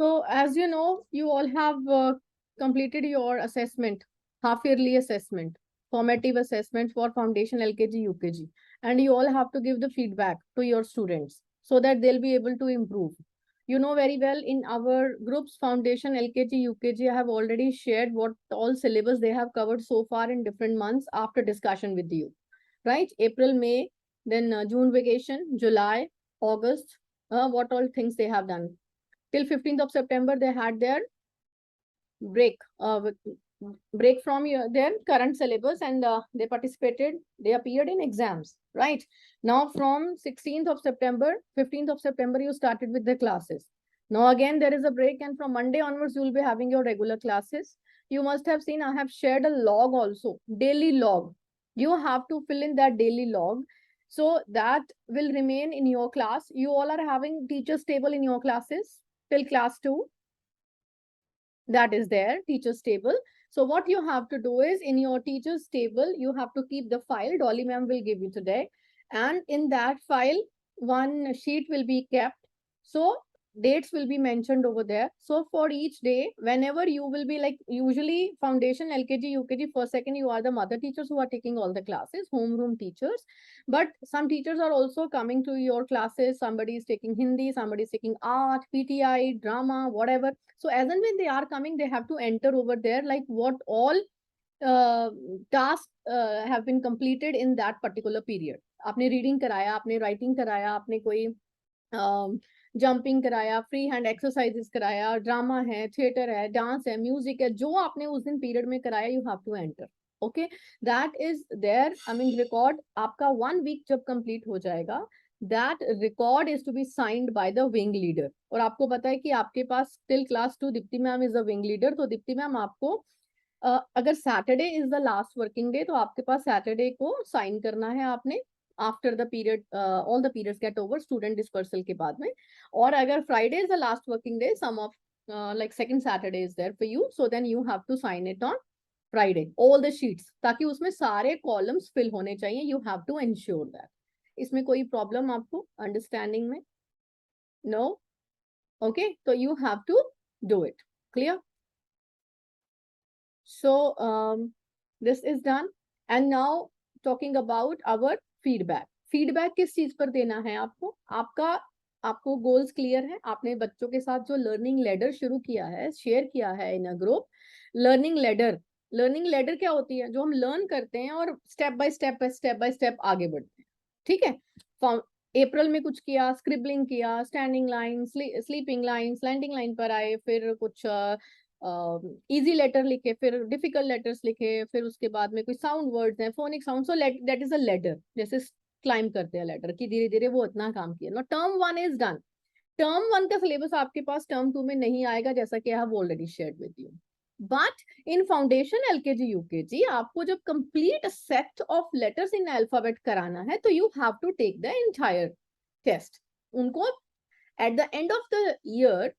So as you know, you all have completed your assessment, half yearly assessment, formative assessment for foundation LKG, UKG, and you all have to give the feedback to your students so that they'll be able to improve. You know very well in our groups, foundation LKG, UKG, I have already shared what all syllabus they have covered so far in different months after discussion with you, right? April, May, then June vacation, July, August, what all things they have done till 15th of September. They had their break break from their current syllabus, and they participated, they appeared in exams, right? Now from 16th of September, 15th of September, you started with the classes. Now again there is a break, and from Monday onwards you will be having your regular classes. You must have seen I have shared a log also, daily log. You have to fill in that daily log, so that will remain in your class. You all are having teachers table in your classes till class 2. That is there, teachers table. So what you have to do is, in your teachers table you have to keep the file. Dolly ma'am will give you today, and in that file one sheet will be kept. So dates will be mentioned over there. So for each day, whenever you will be, like usually foundation LKG, UKG, first second, you are the mother teachers who are taking all the classes, homeroom teachers. But some teachers are also coming to your classes. Somebody is taking Hindi, somebody is taking art, PTI, drama, whatever. So as and when they are coming, they have to enter over there, like what all uh, tasks have been completed in that particular period. आपने reading कराया, आपने writing कराया, आपने कोई jumping कराया, free hand exercises कराया, drama है, theatre है, डांस है, म्यूजिक है, जो आपने उस दिन पीरियड में कराया, you have to enter. Okay, that is there. I mean record आपका 1 वीक जब कंप्लीट हो जाएगा, that record is to be signed by the wing leader. और आपको पता है कि आपके पास till class 2 Deepti ma'am is the wing leader. तो दीप्ति मैम आपको अगर Saturday is the last working day, तो आपके पास सैटरडे को साइन करना है आपने, after the period, all the periods get over, student dispersal के बाद में. और अगर Friday is the last working day, some of like second Saturday is there for you, so then you have to sign it on Friday, all the sheets, ताकि उसमें सारे columns fill होने चाहिए. you have to ensure that. इसमें कोई problem आपको understanding में? no? okay, so you have to do it. clear? So this is done, and now talking about our feedback. Feedback किस चीज पर देना है आपको? आपको गोल्स क्लियर है? आपने बच्चों के साथ जो लर्निंग लेडर शुरू किया है, शेयर किया है इन अ ग्रुप. लर्निंग लेडर क्या होती है? जो हम लर्न करते हैं और स्टेप बाय स्टेप आगे बढ़ते हैं. ठीक है. अप्रैल में कुछ किया, स्क्रिबलिंग किया, standing line, sleeping line, slanting line पर आए, फिर कुछ इजी लेटर लिखे, फिर डिफिकल्ट लेटर्स लिखे, फिर उसके बाद में कोई साउंड वर्ड्स हैं, phonic sound. So that is a letter. जैसे क्लाइंब करते हैं लेटर की, धीरे धीरे वो इतना काम किया ना. Term 1 is done. टर्म 1 का सिलेबस आपके पास टर्म 2 में नहीं आएगा, जैसा कि I have already shared with you. But in foundation LKG UKG आपको जब complete set of letters in alphabet कराना है, तो you have to take the entire test. उनको at the end of the year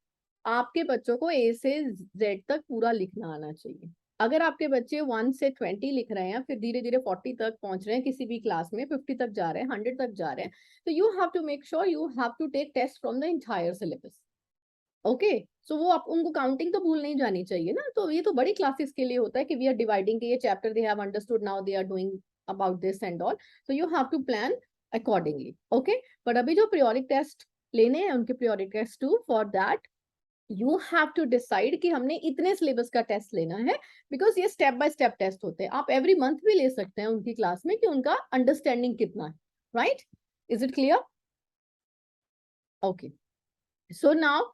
आपके बच्चों को ए से जेड तक पूरा लिखना आना चाहिए. अगर आपके बच्चे 1 से 20 लिख रहे हैं, फिर धीरे धीरे 40 तक पहुंच रहे हैं, किसी भी क्लास में 50 तक जा रहे हैं, 100 तक जा रहे हैं, तो you have to make sure you have to take test from the entire syllabus. Okay, so वो आप उनको काउंटिंग तो भूल नहीं जानी चाहिए ना. तो ये तो बड़ी क्लासेस के लिए होता है कि वी आर डिवाइडिंग के ये chapter they have understood, now they are doing about this and all. तो you have to plan accordingly. Okay, but अभी जो पीरियोडिक टेस्ट लेने हैं, उनके periodic test two, for that you have to decide कि हमने इतने सिलेबस का टेस्ट लेना है, बिकॉज ये स्टेप बाय स्टेप टेस्ट होते हैं. आप एवरी मंथ भी ले सकते हैं उनकी क्लास में कि उनका अंडरस्टैंडिंग कितना है. Right? Is it clear? Okay, so now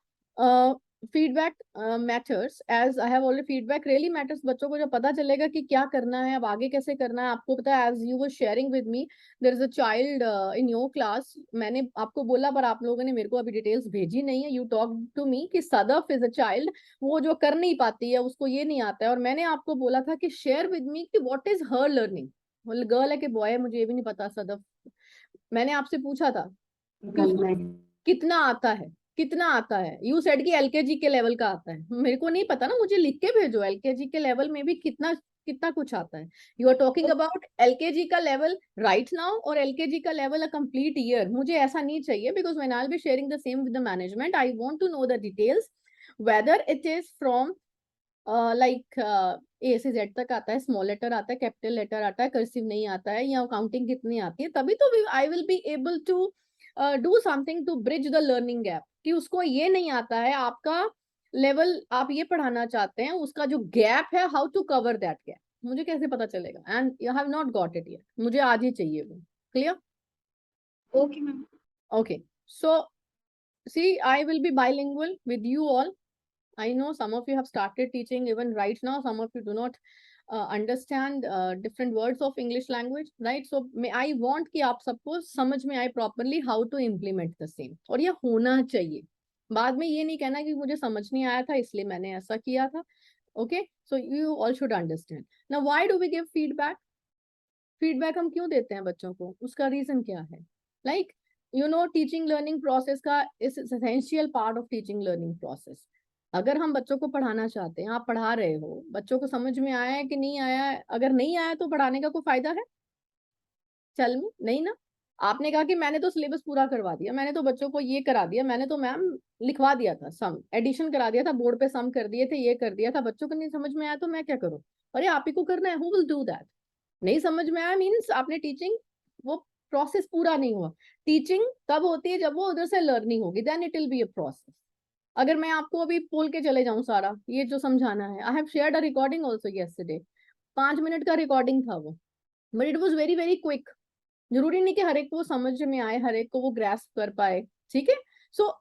feedback matters, as I have already, feedback really matters. बच्चों को जब पता चलेगा कि क्या करना है, अब आगे कैसे करना है. आपको पता है, as you were sharing with me, there is a child in your class. मैंने आपको बोला, पर आप लोगों ने मेरे को अभी डिटेल्स भेजी नहीं है. यू टॉक टू मी कि सदफ इज अ चाइल्ड, वो जो कर नहीं पाती है, उसको ये नहीं आता है. और मैंने आपको बोला था कि शेयर विद मी कि what is her learning. Girl है कि बॉय है मुझे ये भी नहीं पता. सदफ, मैंने आपसे पूछा था कितना आता है, कितना आता है. यू सेड कि एलकेजी के लेवल का आता है. मेरे को नहीं पता ना, मुझे लिख के भेजो एलकेजी के लेवल में भी कितना कितना कुछ आता है. You are talking about LKG का लेवल राइट नाउ, और एलकेजी का लेवल अ कंप्लीट ईयर. मुझे ऐसा नहीं चाहिए, because when I will be sharing the same with the management, I want to know the details. Whether it is from like A से Z तक आता है, स्मॉल लेटर आता है, कैपिटल लेटर आता है, कर्सिव नहीं आता है, या काउंटिंग कितनी आती है, तभी तो I will be able to do something to bridge the learning gap. कि उसको ये नहीं आता है, आपका लेवल आप ये पढ़ाना चाहते हैं, उसका जो गैप है, how to cover that gap, मुझे कैसे पता चलेगा? And you have not got it yet, मुझे आज ही चाहिए वो। Clear? Okay, ma'am. Okay, so see, I will be bilingual with you all. I know some of you have started teaching even right now. Some of you do not understand different words of English language, right? So may I want कि आप सबको समझ में आए properly how to implement the same. और ये होना चाहिए। बाद में ये नहीं कहना कि मुझे समझ नहीं आया था इसलिए मैंने ऐसा किया था. Okay, so you all should understand. Now, why do we give feedback? Feedback हम क्यों देते हैं बच्चों को, उसका रीजन क्या है? Like you know, teaching learning process का is essential part of teaching learning process. अगर हम बच्चों को पढ़ाना चाहते हैं, आप पढ़ा रहे हो, बच्चों को समझ में आया है कि नहीं आया है? अगर नहीं आया तो पढ़ाने का कोई फायदा है? चल में नहीं ना। आपने कहा कि मैंने तो सिलेबस पूरा करवा दिया, मैंने तो बच्चों को ये करा दिया, मैंने तो मैम लिखवा दिया था, सम एडिशन करा दिया था, बोर्ड पे सम कर दिए थे, ये कर दिया था, बच्चों को नहीं समझ में आया तो मैं क्या करूं? अरे आप ही को करना है, हु विल डू दैट? नहीं समझ में आया मीन्स आपने टीचिंग, वो प्रोसेस पूरा नहीं हुआ। टीचिंग तब होती है जब वो उधर से लर्निंग होगी, then it will be a process. अगर मैं आपको अभी बोल के चले जाऊं सारा ये जो समझाना है, I have shared a recording also yesterday, 5 minute का रिकॉर्डिंग था वो, but it was very very quick. जरूरी नहीं कि हर एक को समझ में आए, हर एक को वो ग्रैस्प कर पाए, ठीक है? सो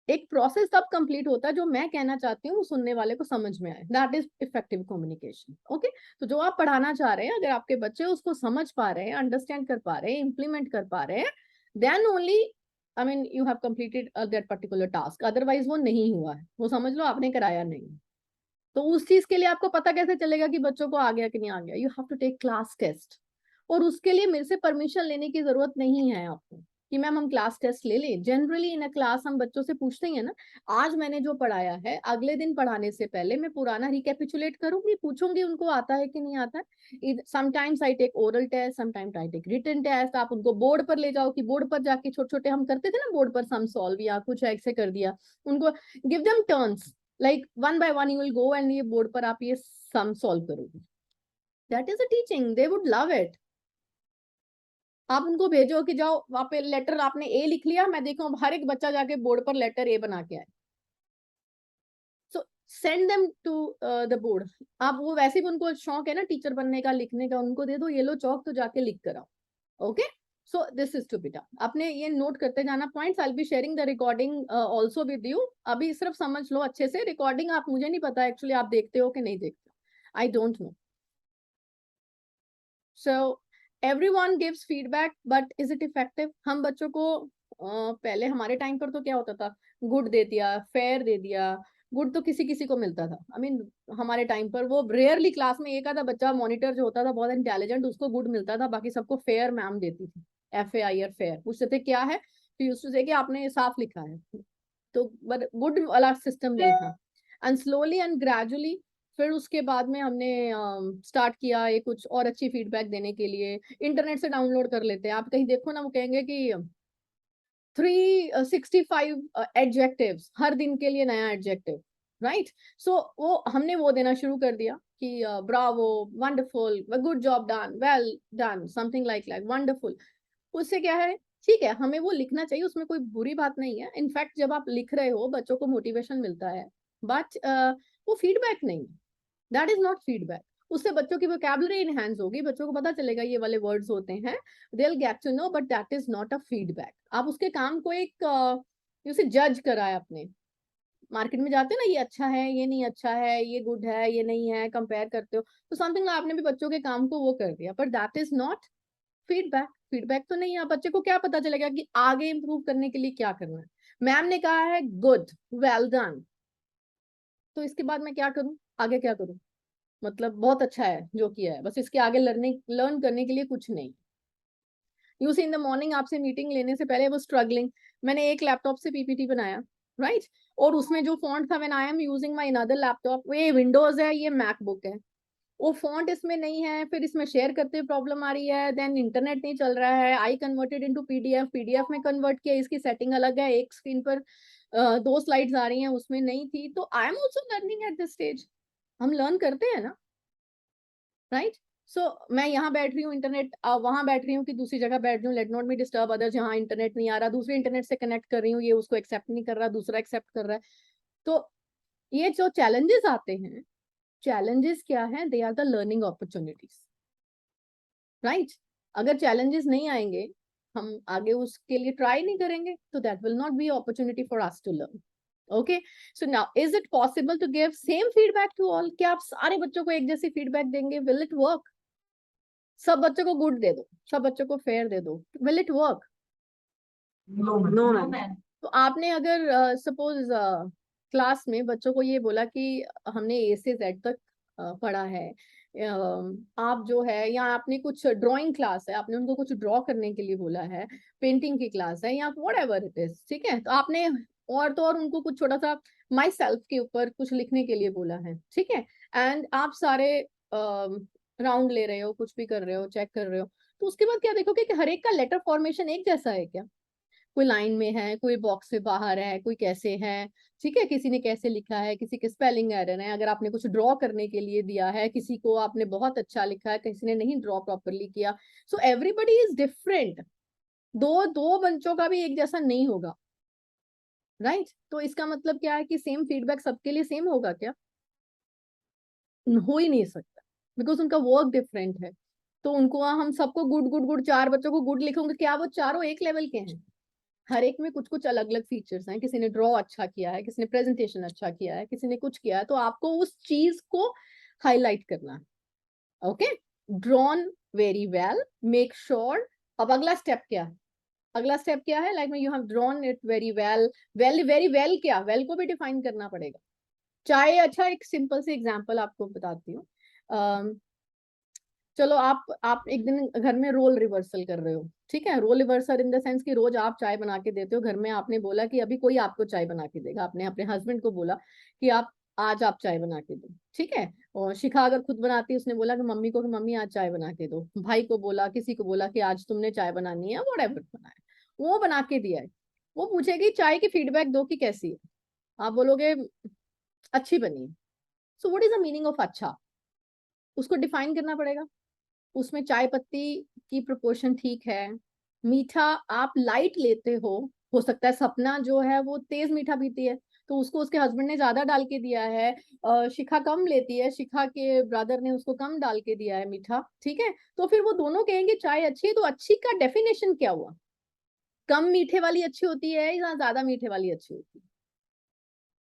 एक प्रोसेस तब कंप्लीट होता है जो मैं कहना चाहती हूँ वो सुनने वाले को समझ में आए, that is effective communication. Okay, तो जो आप पढ़ाना चाह रहे हैं, अगर आपके बच्चे उसको समझ पा रहे हैं, अंडरस्टैंड कर पा रहे हैं, इंप्लीमेंट कर पा रहे हैं, then only I mean you have completed that particular task. Otherwise वो नहीं हुआ है, वो समझ लो आपने कराया नहीं। तो उस चीज के लिए आपको पता कैसे चलेगा कि बच्चों को आ गया कि नहीं आ गया? You have to take class test, और उसके लिए मेरे से परमिशन लेने की जरूरत नहीं है आपको कि मैम हम क्लास टेस्ट ले लें। जनरली इन अ क्लास हम बच्चों से पूछते ही है ना, आज मैंने जो पढ़ाया है अगले दिन पढ़ाने से पहले मैं पुराना रिकैपिचुलेट करूंगी, पूछूंगी उनको आता है कि नहीं आता है। Sometimes I take oral test, sometimes I take written test. आप उनको बोर्ड पर ले जाओ कि बोर्ड पर जाके छोटे छोटे हम करते थे ना बोर्ड पर सम सॉल्व या कुछ ऐसे कर दिया, उनको give them turns, like one by one you will go and ये बोर्ड पर आप ये सम सॉल्व करोगे। That is a teaching, they would love it. आप उनको भेजो कि जाओ वहां पे लेटर आपने ए लिख लिया, मैं देखूं हर एक बच्चा जाके बोर्ड पर लेटर ए बना के आए। So send them to the board. आप वो वैसे भी उनको शौक है ना टीचर बनने का, लिखने का, उनको दे दो ये लो चौक, तो जाके लिख कर आओ। Okay, so this is to be done. आपने ये नोट करते जाना points. I will be sharing the recording also with you. अभी सिर्फ समझ लो अच्छे से रिकॉर्डिंग, आप मुझे नहीं पता एक्चुअली आप देखते हो कि नहीं देखते, आई don't no. So everyone gives feedback but is it effective? हम बच्चों को पहले हमारे टाइम पर तो क्या होता था, गुड दे दिया, फेयर दे दिया। गुड तो किसी किसी को मिलता था, आई मीन हमारे टाइम पर वो रेयरली क्लास में एक आधा बच्चा मॉनिटर जो होता था बहुत इंटेलिजेंट, उसको गुड मिलता था, बाकी सबको फेयर मैम देती थी। FAIR फेयर पूछते थे क्या है, तो यूज्ड टू से कि आपने साफ लिखा है, तो बट गुड वाला सिस्टम नहीं था। एंड स्लोली एंड ग्रेजुअली फिर उसके बाद में हमने स्टार्ट किया ये कुछ और अच्छी फीडबैक देने के लिए। इंटरनेट से डाउनलोड कर लेते हैं, आप कहीं देखो ना वो कहेंगे कि 365 एडजेक्टिव्स, हर दिन के लिए नया एडजेक्टिव, राइट? सो वो हमने वो देना शुरू कर दिया कि Bravo, wonderful, good job done, well done, something like wonderful. उससे क्या है, ठीक है हमें वो लिखना चाहिए, उसमें कोई बुरी बात नहीं है। इनफैक्ट जब आप लिख रहे हो बच्चों को मोटिवेशन मिलता है, बट वो फीडबैक नहीं, दैट इज नॉट फीडबैक। उससे बच्चों की वोकैबुलरी इनहैंस होगी, बच्चों को पता चलेगा ये वाले वर्ड्स होते हैं, they will get to know, but that is not a feedback. आप उसके काम को एक उसे जज कराए अपने। मार्केट में जाते हैं ना, ये अच्छा है, ये नहीं अच्छा है, ये गुड है, ये नहीं है, कंपेयर करते हो, तो समथिंग आपने भी बच्चों के काम को वो कर दिया, but that is not feedback. Feedback तो नहीं है। बच्चे को क्या पता चलेगा कि आगे इंप्रूव करने के लिए क्या करना है? मैम ने कहा है गुड, वेल डन, तो इसके बाद मैं क्या करूं, आगे क्या करूं? मतलब बहुत अच्छा है जो किया है, बस इसके आगे लर्न करने के लिए कुछ नहीं। You see in the morning आपसे मीटिंग लेने से पहले वो स्ट्रगलिंग, मैंने एक लैपटॉप से PPT बनाया, राइट? और उसमें जो फॉन्ट था, when I am using my another laptop, ये विंडोज है, ये मैकबुक है, वो फॉन्ट इसमें नहीं है, फिर इसमें शेयर करते हुए प्रॉब्लम आ रही है, देन इंटरनेट नहीं चल रहा है, I converted into PDF, PDF में कन्वर्ट किया, इसकी सेटिंग अलग है, एक स्क्रीन पर 2 स्लाइड्स आ रही हैं, उसमें नहीं थी। तो I am also learning at this stage, हम लर्न करते हैं ना, राइट। सो मैं यहाँ बैठ रही हूँ, इंटरनेट वहां बैठ रही हूँ कि दूसरी जगह बैठ रही हूँ, let not me disturb others, जहाँ इंटरनेट नहीं आ रहा, दूसरे इंटरनेट से कनेक्ट कर रही हूँ, ये उसको एक्सेप्ट नहीं कर रहा, दूसरा एक्सेप्ट कर रहा है। तो ये जो चैलेंजेस आते हैं, चैलेंजेस क्या है, they are the learning opportunities, right. अगर चैलेंजेस नहीं आएंगे, हम आगे उसके लिए ट्राई नहीं करेंगे, तो that will not be opportunity for us to learn. Okay, so now is it possible to give same feedback to all? क्या आप सारे बच्चों को एक जैसी फीडबैक देंगे? Will it work? सब बच्चों को गुड दे दो, सब बच्चों को फेयर दे दो, will it work? No ma'am. तो आपने अगर सपोज क्लास में बच्चों को ये बोला कि हमने ए से जेड तक पढ़ा है, आप जो है, या आपने कुछ ड्राइंग क्लास है, आपने उनको कुछ ड्रॉ करने के लिए बोला है, पेंटिंग की क्लास है, या व्हाटएवर इट इज, ठीक है, तो आपने और तो और उनको कुछ छोटा सा माई सेल्फ के ऊपर कुछ लिखने के लिए बोला है, ठीक है, एंड आप सारे राउंड ले रहे हो, कुछ भी कर रहे हो, चेक कर रहे हो, तो उसके बाद क्या देखोगे कि हर एक का लेटर फॉर्मेशन एक जैसा है क्या? कोई लाइन में है, कोई बॉक्स से बाहर है, कोई कैसे है, ठीक है, किसी ने कैसे लिखा है, किसी के स्पेलिंग एरर है, अगर आपने कुछ ड्रॉ करने के लिए दिया है, किसी को आपने बहुत अच्छा लिखा है, किसी ने नहीं ड्रॉ प्रॉपरली किया, सो एवरीबडी इज डिफरेंट। दो दो बच्चों का भी एक जैसा नहीं होगा, राइट। तो इसका मतलब क्या है कि सेम फीडबैक सबके लिए सेम होगा क्या? हो ही नहीं सकता, बिकॉज उनका वर्क डिफरेंट है। तो उनको हम सबको गुड गुड गुड, 4 बच्चों को गुड लिखोगे, क्या वो चारों एक लेवल के हैं? हर एक में कुछ कुछ अलग अलग फीचर्स हैं, किसी ने ड्रॉ अच्छा किया है, किसी ने प्रेजेंटेशन अच्छा किया है, किसी ने कुछ किया है, तो आपको उस चीज को हाईलाइट करना है। Okay, drawn very well, make sure. अब अगला स्टेप क्या है? अगला स्टेप क्या है? Like you have drawn it very well, very well, क्या वेल को भी डिफाइन करना पड़ेगा। चाहे, अच्छा एक सिंपल सी एग्जांपल आपको बताती हूँ। चलो आप एक दिन घर में रोल रिवर्सल कर रहे हो, ठीक है, role reversal in the sense कि रोज आप चाय बना के देते हो घर में, आपने बोला कि अभी कोई आपको चाय बना के देगा, आपने अपने हस्बैंड को बोला कि आप आज आप चाय बना के दो, ठीक है। और शिखा अगर खुद बनाती है, उसने बोला कि मम्मी को कि मम्मी आज चाय बना के दो, भाई को बोला, किसी को बोला कि आज तुमने चाय बनानी है, व्हाटएवर बनाया, वो बना के दिया है, वो पूछेगी चाय की फीडबैक दो कि कैसी है, आप बोलोगे अच्छी बनी है। So what is the meaning of अच्छा? उसको डिफाइन करना पड़ेगा। उसमें चाय पत्ती की प्रोपोर्शन ठीक है, मीठा आप लाइट लेते हो सकता है सपना जो है वो तेज मीठा पीती है, तो उसको उसके हस्बैंड ने ज्यादा डाल के दिया है, शिखा कम लेती है, शिखा के ब्रदर ने उसको कम डाल के दिया है मीठा, ठीक है, तो फिर वो दोनों कहेंगे चाय अच्छी है, तो अच्छी का डेफिनेशन क्या हुआ? कम मीठे वाली अच्छी होती है या ज्यादा मीठे वाली अच्छी होती है?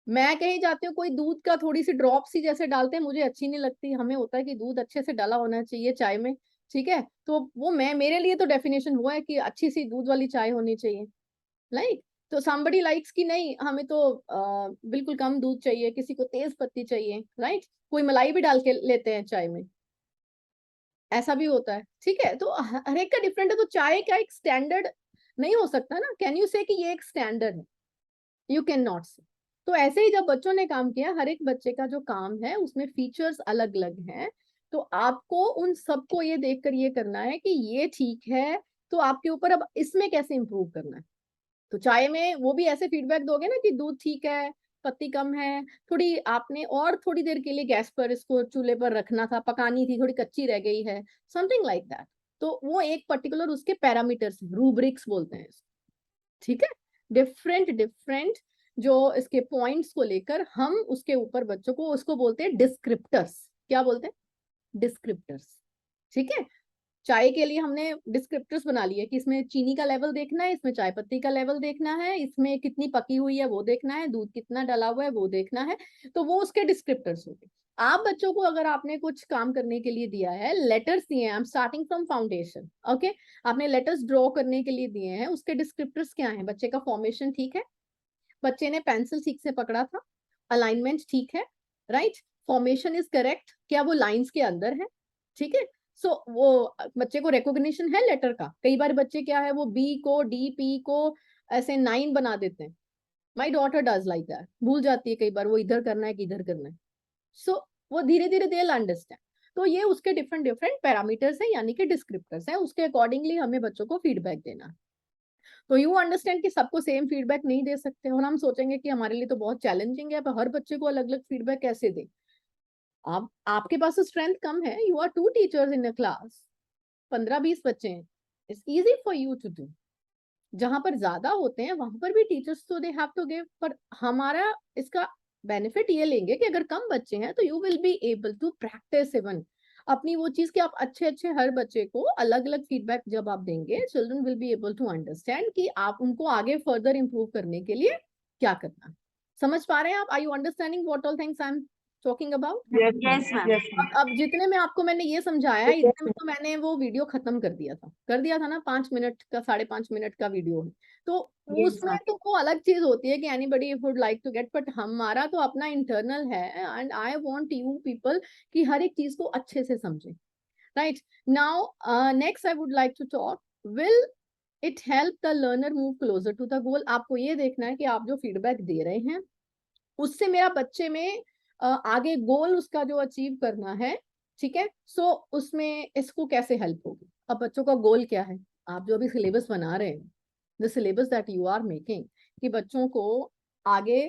मैं कहीं जाती हूँ, कोई दूध का थोड़ी सी ड्रॉप सी जैसे डालते हैं, मुझे अच्छी नहीं लगती, हमें होता है कि दूध अच्छे से डाला होना चाहिए चाय में, ठीक है, तो वो मैं, मेरे लिए तो डेफिनेशन वो है कि अच्छी सी दूध वाली चाय होनी चाहिए, लाइक। तो somebody लाइक्स कि नहीं, हमें तो बिल्कुल कम दूध चाहिए, किसी को तेज पत्ती चाहिए, राइट, कोई मलाई भी डाल के लेते हैं चाय में, ऐसा भी होता है, ठीक है, तो हर एक का डिफरेंट है, तो चाय का एक स्टैंडर्ड नहीं हो सकता ना, कैन यू से कि ये एक स्टैंडर्ड है? यू कैन नॉट से। तो ऐसे ही जब बच्चों ने काम किया, हर एक बच्चे का जो काम है उसमें फीचर्स अलग अलग हैं, तो आपको उन सबको ये देखकर ये करना है कि ये ठीक है, तो आपके ऊपर अब इसमें कैसे इंप्रूव करना है। तो चाय में वो भी ऐसे फीडबैक दोगे ना कि दूध ठीक है, पत्ती कम है, थोड़ी आपने और थोड़ी देर के लिए गैस पर इसको चूल्हे पर रखना था, पकानी थी, थोड़ी कच्ची रह गई है, समथिंग लाइक दैट। तो वो एक पर्टिकुलर उसके पैरामीटर्स, रूब्रिक्स बोलते हैं इसको, ठीक है, डिफरेंट डिफरेंट जो इसके पॉइंट्स को लेकर हम उसके ऊपर बच्चों को, उसको बोलते हैं डिस्क्रिप्टर्स। क्या बोलते हैं? डिस्क्रिप्टर्स, ठीक है। चाय के लिए हमने डिस्क्रिप्टर्स बना लिए कि इसमें चीनी का लेवल देखना है, इसमें चाय पत्ती का लेवल देखना है, इसमें कितनी पकी हुई है वो देखना है, दूध कितना डला हुआ है वो देखना है, तो वो उसके डिस्क्रिप्टर्स हो गए। आप बच्चों को अगर आपने कुछ काम करने के लिए दिया है, लेटर्स दिए हैं, I am starting from foundation, okay, आपने लेटर्स ड्रॉ करने के लिए दिए हैं, उसके डिस्क्रिप्टर्स क्या है? बच्चे का फॉर्मेशन ठीक है, बच्चे ने पेंसिल ठीक से पकड़ा था, अलाइनमेंट ठीक है, राइट, फॉर्मेशन इज करेक्ट, क्या वो लाइंस के अंदर है, ठीक है। सो वो बच्चे को रिकॉग्निशन है लेटर का। कई बार बच्चे क्या है, वो बी को डी पी को ऐसे 9 बना देते हैं, my daughter does like that, भूल जाती है कई बार वो इधर करना है कि इधर करना है। सो वो धीरे धीरे दे अंडरस्टैंड। तो ये उसके डिफरेंट डिफरेंट पैरामीटर्स हैं, यानी कि डिस्क्रिप्टर्स हैं, उसके अकॉर्डिंगली हमें बच्चों को फीडबैक देना। तो यू अंडरस्टैंड कि सबको सेम फीडबैक नहीं दे सकते, और हम सोचेंगे कि हमारे लिए तो बहुत चैलेंजिंग है, पर हर बच्चे को अलग अलग फीडबैक कैसे दें। आप आपके पास स्ट्रेंथ कम है, you are 2 teachers in a class, 15-20 बच्चे हैं, it's easy for you to do. जहां पर ज्यादा होते हैं वहां पर भी टीचर्स तो दे हैव टू गिव, पर हमारा इसका बेनिफिट ये लेंगे कि अगर कम बच्चे हैं तो you will be able to practise even अपनी वो चीज कि आप अच्छे अच्छे हर बच्चे को अलग अलग फीडबैक जब आप देंगे, children will be able to understand कि आप उनको आगे फर्दर इंप्रूव करने के लिए क्या करना। समझ पा रहे हैं आप? Are you understanding what all things I am talking about? Yes, ma'am. yes, ma'am. अब जितने में आपको मैंने ये समझाया है, इतने में तो मैंने वो वीडियो खत्म कर दिया था ना, 5 मिनट का 5.5 मिनट का वीडियो है। तो Yes, उसमें ma'am. तो वो अलग चीज होती है कि anybody would like to get, but हमारा तो अपना इंटरनल है, and I want you people कि हर एक चीज को अच्छे से समझें। Right now next I would like to talk, will it help the learner move closer to the goal. आपको ये देखना है कि आप जो फीडबैक दे रहे हैं उससे मेरा बच्चे में आगे गोल उसका जो अचीव करना है, ठीक है, सो उसमें इसको कैसे हेल्प होगी। अब बच्चों का गोल क्या है, आप जो अभी सिलेबस बना रहे हैं, the syllabus that you are making, कि बच्चों को आगे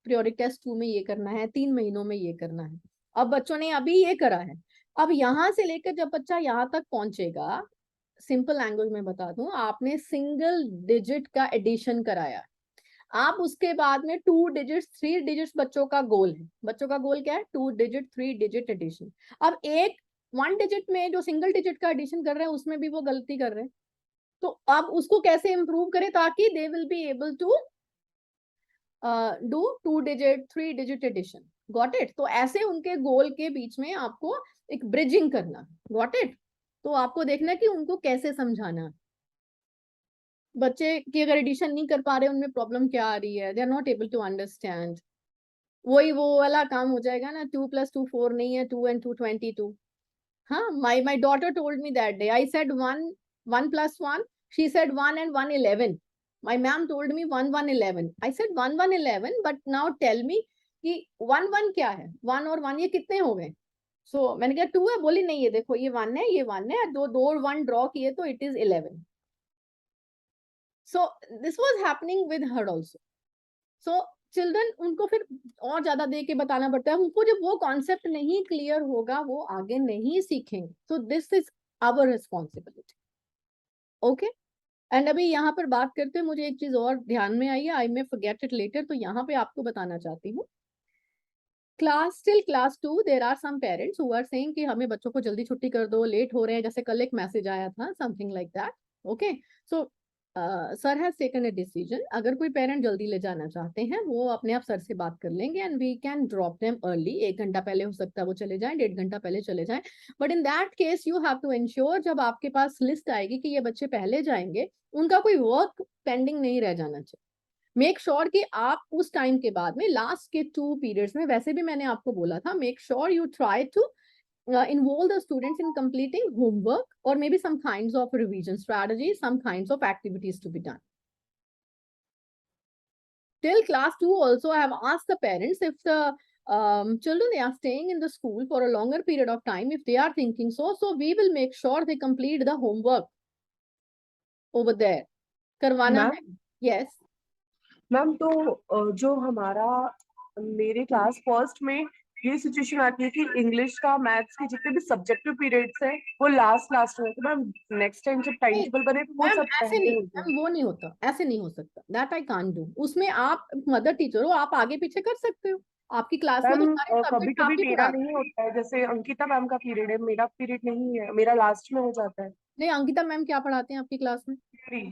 प्रियोरिटी टेस्ट 2 में ये करना है, 3 महीनों में ये करना है। अब बच्चों ने अभी ये करा है, अब यहाँ से लेकर जब बच्चा यहाँ तक पहुंचेगा, सिंपल लैंग्वेज में बता दूं, आपने सिंगल डिजिट का एडिशन कराया, आप उसके बाद में 2 डिजिट्स 3 डिजिट्स बच्चों का गोल है। बच्चों का गोल क्या है? 2 डिजिट 3 डिजिट एडिशन। अब एक 1 डिजिट में जो सिंगल डिजिट का एडिशन कर रहे हैं उसमें भी वो गलती कर रहे हैं, तो अब उसको कैसे इंप्रूव करें ताकि they will be able to do 2 digit 3 digit addition. Got it? तो ऐसे उनके गोल के बीच में आपको एक ब्रिजिंग करना। Got it? तो आपको देखना है कि उनको कैसे समझाना है। बच्चे की अगर एडिशन नहीं कर पा रहे, उनमें प्रॉब्लम क्या आ रही है, they are not able to understand. वही वो वाला काम हो जाएगा ना, 2 + 2 4 नहीं है, 2 and 2 22। हाँ, my daughter told me that day, I said 1 + 1, she said 1 and 1 11, my ma'am told me 1 1 11, I said 1 1 11, but now tell me कि 1 1 क्या है, 1 और 1 ये कितने हो गए? सो मैंने कहा 2 है, बोली नहीं ये देखो ये 1 है, ये 1 है, दो दो 1 ड्रॉ किए तो it is 11। So this was happening with her also. So children उनको फिर और ज्यादा दे के बताना पड़ता है, उनको जब वो कॉन्सेप्ट नहीं क्लियर होगा वो आगे नहीं सीखेंगे। So this is our responsibility. Okay, and अभी यहाँ पर बात करते हैं, मुझे एक चीज और ध्यान में आई है, I may forget it later, तो यहाँ पे आपको बताना चाहती हूँ, class 2 there are some parents who are saying कि हमें बच्चों को जल्दी छुट्टी कर दो, लेट हो रहे हैं, जैसे कल एक मैसेज आया था something like that. Okay, so sir has taken a decision, अगर कोई पेरेंट जल्दी ले जाना चाहते हैं वो अपने आप सर से बात कर लेंगे, and we can drop them early. 1 घंटा पहले हो सकता है वो चले जाएं, 1.5 घंटा पहले चले जाएं, but in that case you have to ensure जब आपके पास लिस्ट आएगी कि ये बच्चे पहले जाएंगे, उनका कोई वर्क पेंडिंग नहीं रह जाना चाहिए। मेक श्योर कि आप उस टाइम के बाद में लास्ट के 2 पीरियड्स में, वैसे भी मैंने आपको बोला था, make sure you try to involve the students in completing homework or maybe some kinds of revision strategies, some kinds of activities to be done. Till class 2 also I have asked the parents, if the children they are staying in the school for a longer period of time, if they are thinking so we will make sure they complete the homework over there, करवाना है। Yes ma'am, तो जो हमारा मेरे class first में ये situation आती है कि इंग्लिश का मैथ्स के जितने भी सब्जेक्टिव पीरियड्स हैं वो लास्ट में, तो मैम नेक्स्ट टाइम जब टाइम टेबल बने तो वो मैम, सब ऐसे पहले नहीं, हो जाए। मैम वो नहीं होता, ऐसे नहीं हो सकता, दैट आई कांट डू। उसमें आप मदर टीचर हो, आप आगे पीछे कर सकते हो, आपकी क्लास में तो मैम सारे कभी सब्जेक्ट आप कभी ही मेरा पढ़ाते नहीं होता है, जैसे अंकिता मैम का पीरियड है, मेरा पीरियड नहीं है, मेरा लास्ट में हो जाता है। नहीं, अंकिता मैम क्या पढ़ाते हैं आपकी क्लास में? Theory।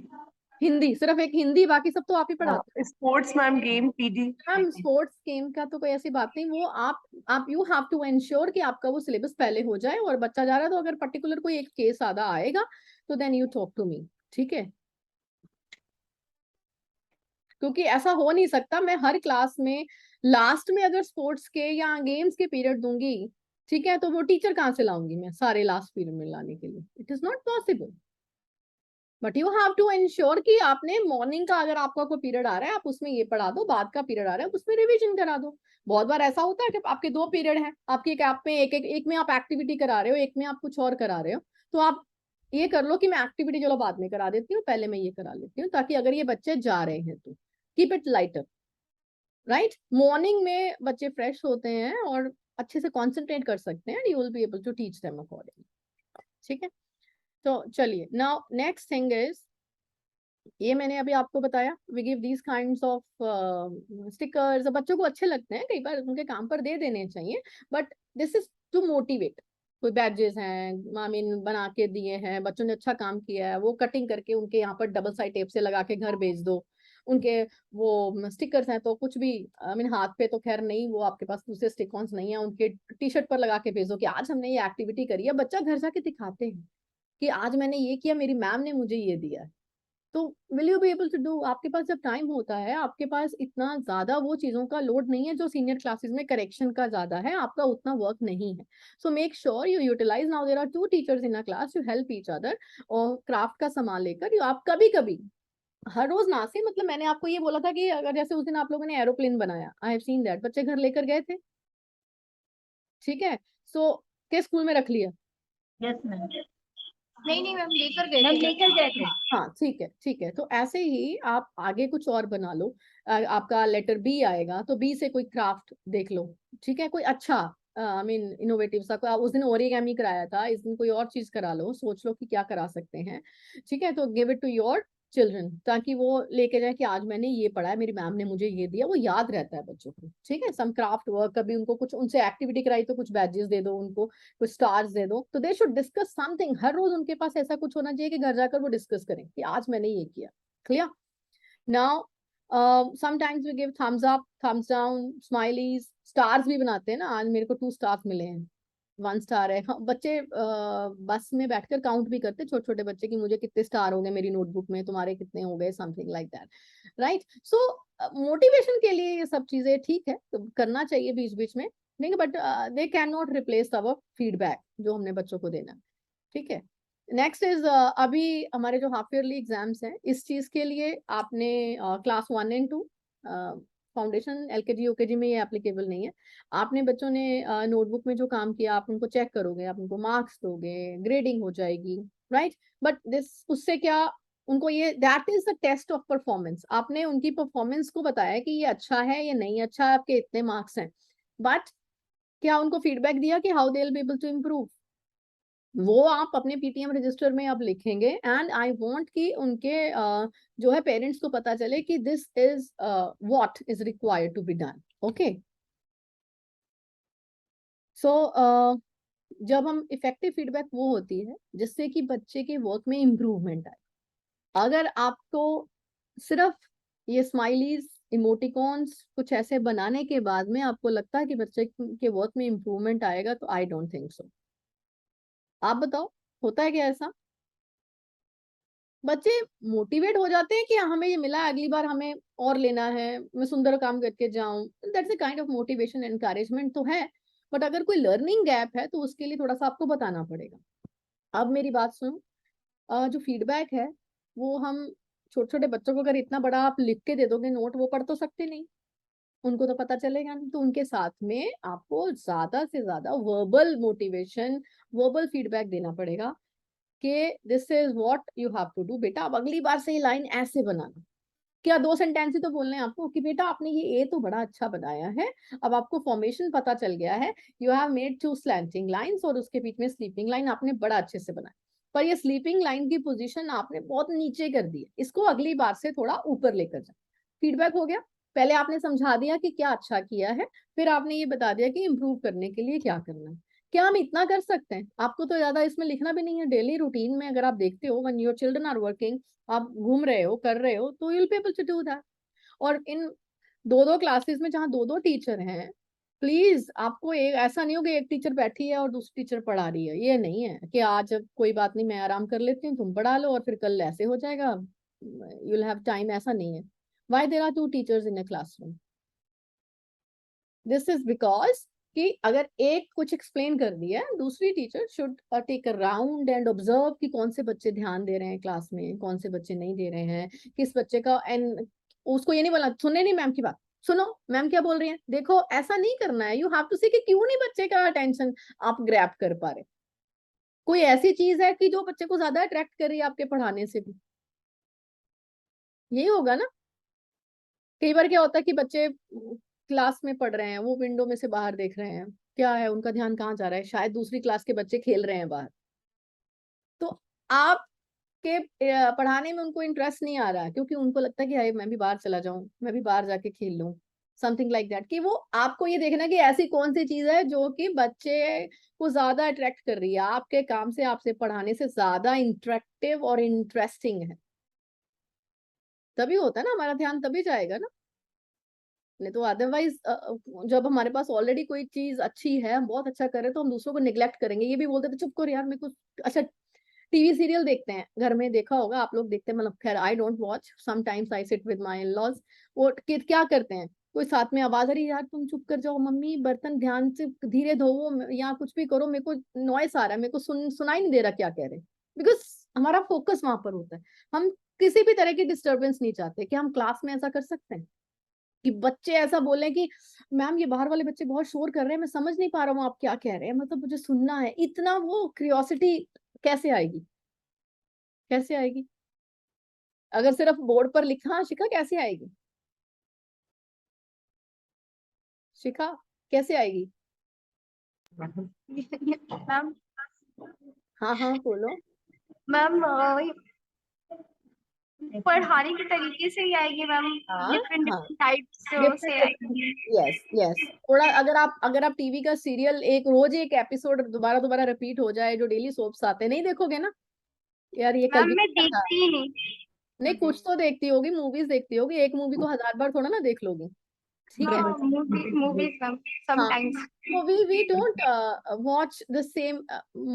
हिंदी, सिर्फ एक हिंदी, बाकी सब तो आप ही हाँ, पढ़ाते स्पोर्ट्स मैम, गेम, पीडी। हैं। मैम स्पोर्ट्स गेम का तो कोई ऐसी बात नहीं, वो आप यू हैव टू एंश्योर कि आपका वो सिलेबस पहले हो जाए, और बच्चा जा रहा है तो अगर पर्टिकुलर कोई एक केस आधा आएगा तो then you talk to me, ठीक है? क्योंकि ऐसा हो नहीं सकता मैं हर क्लास में लास्ट में अगर स्पोर्ट्स के या गेम्स के पीरियड दूंगी, ठीक है, तो वो टीचर कहाँ से लाऊंगी मैं सारे लास्ट पीरियड में लाने के लिए? It is not possible. But you have to ensure कि आपने मॉर्निंग का अगर आपका कोई पीरियड आ रहा है आप उसमें ये पढ़ा दो, बाद का पीरियड आ रहा है उसमें रिवीजन करा दो। बहुत बार ऐसा होता है कि आपके 2 पीरियड हैं, आपकी एक ऐप में एक में आप एक्टिविटी करा रहे हो, एक में आप कुछ और करा रहे हो, तो आप ये कर लो कि मैं एक्टिविटी चलो बाद में करा देती हूँ, पहले मैं ये करा लेती हूँ, ताकि अगर ये बच्चे जा रहे हैं तो keep it lighter, right. Morning में बच्चे फ्रेश होते हैं और अच्छे से कॉन्सेंट्रेट कर सकते हैं, you will be able to teach them accordingly. ठीक है, तो चलिए नाउ नेक्स्ट थिंग इज, ये मैंने अभी आपको बताया, we give these kinds of stickers, बच्चों को अच्छे लगते हैं, कई बार उनके काम पर दे देने चाहिए, but this is to motivate. कोई बैजेस हैं आई मीन बना के दिए हैं, बच्चों ने अच्छा काम किया है, वो कटिंग करके उनके यहाँ पर डबल साइड टेप से लगा के घर भेज दो। उनके वो स्टिकर्स हैं तो कुछ भी आई मीन हाथ पे तो खैर नहीं, वो आपके पास दूसरे स्टिकर्स नहीं है, उनके टी शर्ट पर लगा के भेजो कि आज हमने ये एक्टिविटी करी है, बच्चा घर जाके दिखाते हैं कि आज मैंने ये किया, मेरी मैम ने मुझे ये दिया। तो will you be able to do, आपके पास जब टाइम होता है, आपके पास इतना ज्यादा वो चीजों का लोड नहीं है जो सीनियर क्लासेस में करेक्शन का ज्यादा है, आपका उतना वर्क नहीं है। So make sure you utilize, now there are 2 teachers in a class, you help each other, और क्राफ्ट का सामान लेकर आप कभी कभी, हर रोज ना से, मतलब मैंने आपको ये बोला था कि अगर जैसे उस दिन आप लोगों ने एरोप्लेन बनाया, आई हैव सीन दैट, बच्चे घर लेकर गए थे, ठीक है, सो के स्कूल में रख लिया। Yes ma'am. नहीं नहीं मैम, लेकर गए थे। हाँ ठीक है, ठीक है, तो ऐसे ही आप आगे कुछ और बना लो। आपका लेटर बी आएगा तो बी से कोई क्राफ्ट देख लो, ठीक है, कोई अच्छा आई मीन इनोवेटिव सा, उस दिन ओरिगेमी कराया था, इस दिन कोई और चीज करा लो, सोच लो कि क्या करा सकते हैं, ठीक है, तो give it to your children, ताकि वो लेके जाए कि आज मैंने ये पढ़ा है, मेरी मैम ने मुझे ये दिया, वो याद रहता है बच्चों को, ठीक है। सम क्राफ्ट वर्क, कभी उनको कुछ उनसे एक्टिविटी कराई तो कुछ बैजेस दे दो उनको, कुछ स्टार्स दे दो, तो दे शुड डिस्कस समथिंग, हर रोज उनके पास ऐसा कुछ होना चाहिए कि घर जाकर वो डिस्कस करें कि आज मैंने ये किया। Clear? Now sometimes we give thumbs up, thumbs down, smileys, stars भी बनाते हैं ना, आज मेरे को 2 स्टार्स मिले हैं, 1 स्टार है, हाँ, बच्चे बस में बैठकर काउंट भी करते, छोटे छोटे बच्चे, कि मुझे कितने स्टार हो गए मेरी नोटबुक में, तुम्हारे कितने हो गए, something like that, right. So motivation के लिए ये सब चीजें ठीक है, तो करना चाहिए बीच बीच में, नहीं, but they can not replace our feedback जो हमने बच्चों को देना, ठीक है। नेक्स्ट इज, अभी हमारे जो हाफ ईयरली एग्जाम्स हैं, इस चीज के लिए आपने class 1 and 2, foundation LKG UKG में ये एप्लीकेबल नहीं है, आपने बच्चों ने नोटबुक में जो काम किया आप उनको चेक करोगे, आप उनको मार्क्स दोगे, ग्रेडिंग हो जाएगी, राइट। बट दिस उससे क्या, उनको ये that is the test of performance, आपने उनकी परफॉर्मेंस को बताया कि ये अच्छा है, ये नहीं अच्छा है, आपके इतने मार्क्स हैं, बट क्या उनको फीडबैक दिया कि how they will be able to improve, वो आप अपने पीटीएम रजिस्टर में अब लिखेंगे, एंड आई वांट कि उनके जो है पेरेंट्स को पता चले कि this is what is required to be done, okay. So जब हम इफेक्टिव फीडबैक वो होती है जिससे कि बच्चे के वर्क में इम्प्रूवमेंट आए। अगर आपको सिर्फ ये स्माइलीज, इमोटिकॉन्स कुछ ऐसे बनाने के बाद में आपको लगता है कि बच्चे के वर्क में इम्प्रूवमेंट आएगा, तो आई डोंट थिंक सो। आप बताओ, होता है क्या ऐसा? बच्चे मोटिवेट हो जाते हैं कि हमें ये मिला, अगली बार हमें और लेना है, मैं सुंदर काम करके जाऊं, that's a kind of motivation, encouragement तो है, बट अगर कोई लर्निंग गैप है तो उसके लिए थोड़ा सा आपको बताना पड़ेगा। अब मेरी बात सुनो, जो फीडबैक है वो हम छोटे छोटे बच्चों को अगर इतना बड़ा आप लिख के दे दोगे नोट, वो पढ़ तो सकते नहीं, उनको तो पता चलेगा नहीं, तो उनके साथ में आपको ज्यादा से ज्यादा वर्बल मोटिवेशन, वर्बल फीडबैक देना पड़ेगा कि this is what you have to do, बेटा अब अगली बार से ये लाइन ऐसे बनाना। क्या 2 सेंटेंस ही तो बोलने हैं आपको कि बेटा आपने ये ए तो बड़ा अच्छा बनाया है, अब आपको फॉर्मेशन पता चल गया है, you have made 2 slanting lines और उसके बीच में स्लीपिंग लाइन आपने बड़ा अच्छे से बनाया, पर ये स्लीपिंग लाइन की पोजीशन आपने बहुत नीचे कर दी है, इसको अगली बार से थोड़ा ऊपर लेकर जाए। फीडबैक हो गया, पहले आपने समझा दिया कि क्या अच्छा किया है, फिर आपने ये बता दिया कि इम्प्रूव करने के लिए क्या करना है। क्या हम इतना कर सकते हैं? आपको तो ज्यादा इसमें लिखना भी नहीं है, डेली रूटीन में अगर आप देखते हो when your children are working, आप घूम रहे हो, कर रहे हो, तो you will be able to do that. और इन 2-2 क्लासेस में जहाँ 2-2 टीचर हैं, प्लीज आपको एक ऐसा नहीं हो कि एक टीचर बैठी है और दूसरी टीचर पढ़ा रही है, ये नहीं है कि आज कोई बात नहीं मैं आराम कर लेती हूँ तुम पढ़ा लो और फिर कल ऐसे हो जाएगा, यू विल हैव टाइम, ऐसा नहीं है। Why there are 2 teachers in a classroom? This is because कि अगर एक कुछ एक्सप्लेन कर दिया है, दूसरी teacher should take a round and observe कि कौन से बच्चे ध्यान दे रहे हैं क्लास में, कौन से बच्चे नहीं दे रहे हैं, किस बच्चे का, एंड उसको ये नहीं बोला सुनने नहीं मैम की बात, सुनो मैम क्या बोल रही है, देखो ऐसा नहीं करना है। यू हैव टू सी कि क्यों नहीं बच्चे का अटेंशन आप ग्रैब कर पा रहे, कोई ऐसी चीज है कि जो बच्चे को ज्यादा अट्रैक्ट कर रही है आपके पढ़ाने से भी, यही होगा ना। कई बार क्या होता है कि बच्चे क्लास में पढ़ रहे हैं, वो विंडो में से बाहर देख रहे हैं, क्या है उनका ध्यान कहाँ जा रहा है, शायद दूसरी क्लास के बच्चे खेल रहे हैं बाहर, तो आपके पढ़ाने में उनको इंटरेस्ट नहीं आ रहा क्योंकि उनको लगता है कि हाय मैं भी बाहर चला जाऊं, मैं भी बाहर जाके खेल लूं, समथिंग लाइक दैट, कि वो आपको ये देखना कि ऐसी कौन सी चीज है जो कि बच्चे को ज्यादा अट्रैक्ट कर रही है, आपके काम से आपसे पढ़ाने से ज्यादा इंटरेक्टिव और इंटरेस्टिंग है, तभी होता है ना, हमारा ध्यान तभी जाएगा ना। नहीं तो अदरवाइज जब हमारे पास ऑलरेडी कोई चीज अच्छी है, हम बहुत अच्छा कर रहे हैं, तो हम दूसरों को निग्लेक्ट करेंगे, ये भी बोलते थे चुप करो यार मेरे को, अच्छा टीवी सीरियल देखते हैं घर में, देखा होगा आप लोग देखते हैं, मतलब खैर I don't watch, sometimes I sit with my in-laws, वो क्या करते हैं, कोई साथ में आवाज आ रही है यार तुम चुप कर जाओ मम्मी, बर्तन ध्यान से धीरे धोवो या कुछ भी करो, मेरे को नॉइस आ रहा है, मेरे को सुनाई नहीं दे रहा क्या कह रहे हैं, बिकॉज हमारा फोकस वहां पर होता है। हम किसी भी तरह की डिस्टरबेंस नहीं चाहते। कि हम क्लास में ऐसा कर सकते हैं कि बच्चे ऐसा बोले कि मैम ये बाहर वाले बच्चे बहुत शोर कर रहे हैं, मैं समझ नहीं पा रहा हूँ आप क्या कह रहे हैं, मतलब मुझे सुनना है, इतना वो क्यूरियोसिटी कैसे आएगी, कैसे आएगी अगर सिर्फ बोर्ड पर लिखा, हाँ शिखा कैसे आएगी, शिखा कैसे आएगी, मैम हाँ हाँ बोलो। मैम पढ़ाने के तरीके से ही आएगी मैम, हाँ डिफरेंट हाँ डिफरेंट टाइप्स डिफरेंट से डिफरेंट, आएगी। यस यस, थोड़ा अगर आप टीवी का सीरियल एक रोज एक एपिसोड दोबारा दोबारा रिपीट हो जाए, जो डेली सोप्स आते हैं, नहीं देखोगे ना, यार ये कल मैम भी मैं देखा था, देखती ही नहीं। नहीं कुछ तो देखती होगी, मूवीज देखती होगी, एक मूवी को 1000 बार थोड़ा ना देख लोगी, ठीक है। हाँ मूवीज मैम हाँ समटाइम्स। तो we don't watch the same,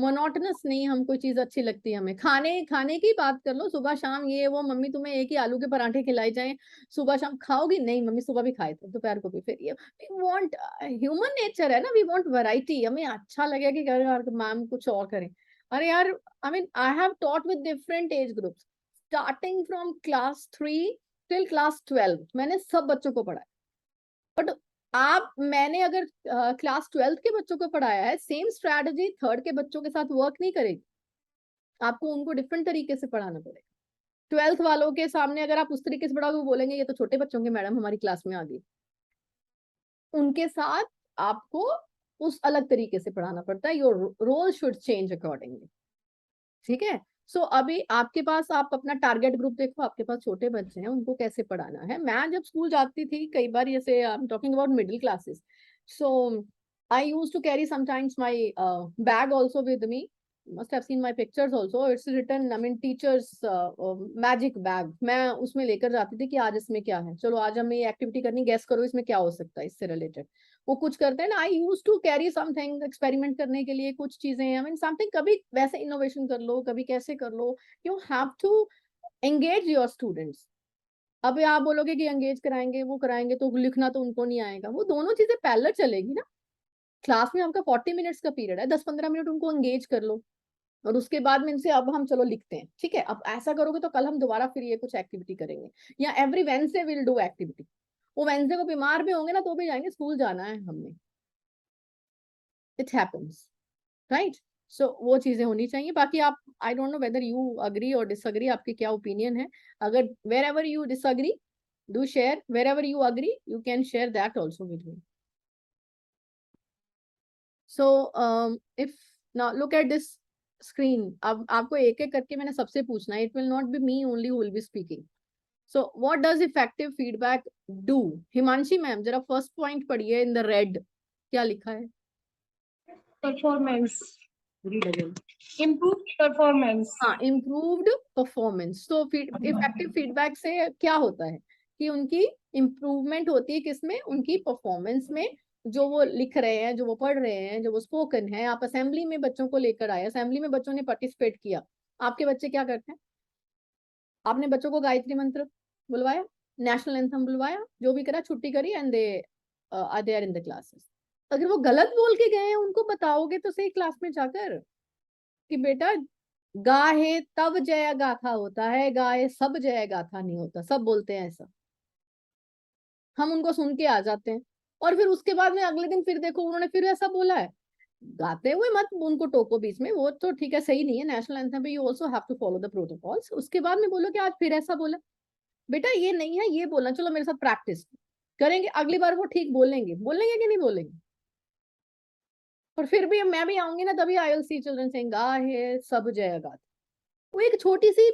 monotonous नहीं, हम कोई चीज अच्छी लगती है हमें, खाने खाने की बात कर लो, सुबह शाम ये वो, मम्मी तुम्हें एक ही आलू के पराठे खिलाई जाए, सुबह शाम खाओगी, नहीं मम्मी सुबह भी खाए थे दोपहर को भी, फिर ये वी वांट, ह्यूमन नेचर है ना, वी वांट वैरायटी, हमें अच्छा लगे कि यार मैम कुछ और करें। अरे यार I mean I have taught with different age groups, starting from class 3 till class 12, मैंने सब बच्चों को पढ़ाया, बट मैंने अगर क्लास 12 के बच्चों को पढ़ाया है, सेम स्ट्रैटेजी थर्ड के बच्चों के साथ वर्क नहीं करेगी, आपको उनको डिफरेंट तरीके से पढ़ाना पड़ेगा। 12th वालों के सामने अगर आप उस तरीके से पढ़ाओगे, वो बोलेंगे ये तो छोटे बच्चों के मैडम हमारी क्लास में आ गई, उनके साथ आपको उस अलग तरीके से पढ़ाना पड़ता है, your role should change accordingly, ठीक है। सो अभी आपके पास, आप अपना टारगेट ग्रुप देखो, आपके पास छोटे बच्चे हैं, उनको कैसे पढ़ाना है। मैं जब स्कूल जाती थी, कई बार जैसे I am talking about middle classes, so I used to carry sometimes my bag also with me, must have seen my pictures also, it's written, I mean teachers magic bag, मैं उसमें लेकर जाती थी कि आज इसमें क्या है, चलो आज हमें ये एक्टिविटी करनी, गैस करो इसमें क्या हो सकता है इससे रिलेटेड, वो कुछ करते हैं ना, I use to carry something experiment करने के लिए कुछ चीजें, आई मीन समथिंग, कभी वैसे इनोवेशन कर लो, कभी कैसे कर लो, you have to engage your students. अब आप बोलोगे कि एंगेज कराएंगे, वो कराएंगे, तो लिखना तो उनको नहीं आएगा, वो दोनों चीजें पैरेलल चलेगी ना। क्लास में आपका 40 मिनट्स का पीरियड है, 10-15 मिनट उनको एंगेज कर लो, और उसके बाद में इनसे अब हम चलो लिखते हैं, ठीक है, अब ऐसा करोगे तो कल हम दोबारा फिर ये कुछ एक्टिविटी करेंगे, या every Wednesday will do activity, वो वेंसडे को बीमार भी होंगे ना तो भी जाएंगे, स्कूल जाना है हमने, इट हैपेंस, राइट। सो वो चीजें होनी चाहिए। बाकी आप, I don't know whether you agree और डिसअग्री, आपकी क्या ओपिनियन है, अगर wherever you disagree do share, wherever you agree you can share that also with me. So if now look at this screen, अब आपको एक एक करके मैंने सबसे पूछना है, it will not be me only who will be speaking. So what does effective feedback do? Himanshi ma'am जरा फर्स्ट पॉइंट पढ़िए, इन द रेड क्या लिखा है? Performance, improve performance. हाँ, इम्प्रूव्ड परफॉर्मेंस। तो इफेक्टिव फीडबैक से क्या होता है कि उनकी इम्प्रूवमेंट होती है, किसमें? उनकी परफॉर्मेंस में, जो वो लिख रहे हैं, जो वो पढ़ रहे हैं, जो वो स्पोकन है। आप असेंबली में बच्चों को लेकर आए, असेंबली में बच्चों ने पार्टिसिपेट किया, आपके बच्चे क्या करते हैं? आपने बच्चों को गायत्री मंत्र बुलवाया, नेशनल एंथम बुलवाया, जो भी करा, छुट्टी करी, and they are in the classes. अगर वो गलत बोल के गए हैं उनको बताओगे तो सही क्लास में जाकर कि बेटा गाहे तब जय गाथा होता है, गाए सब जय गाथा नहीं होता। सब बोलते हैं ऐसा, हम उनको सुन के आ जाते हैं और फिर उसके बाद में अगले दिन फिर देखो उन्होंने फिर ऐसा बोला है। गाते हुए मत उनको टोको बीच में, वो तो ठीक है सही नहीं है, नेशनल एंथम पे you also have to follow the protocols. उसके बाद में बोलो कि आज फिर ऐसा बोला, बेटा ये नहीं है ये बोलना, चलो मेरे साथ प्रैक्टिस करेंगे, अगली बार वो ठीक बोलेंगे, बोलेंगे कि नहीं बोलेंगे। और फिर भी मैं भी आऊंगी ना तभी I will see children saying गा है सब जय गाथा। वो एक छोटी सी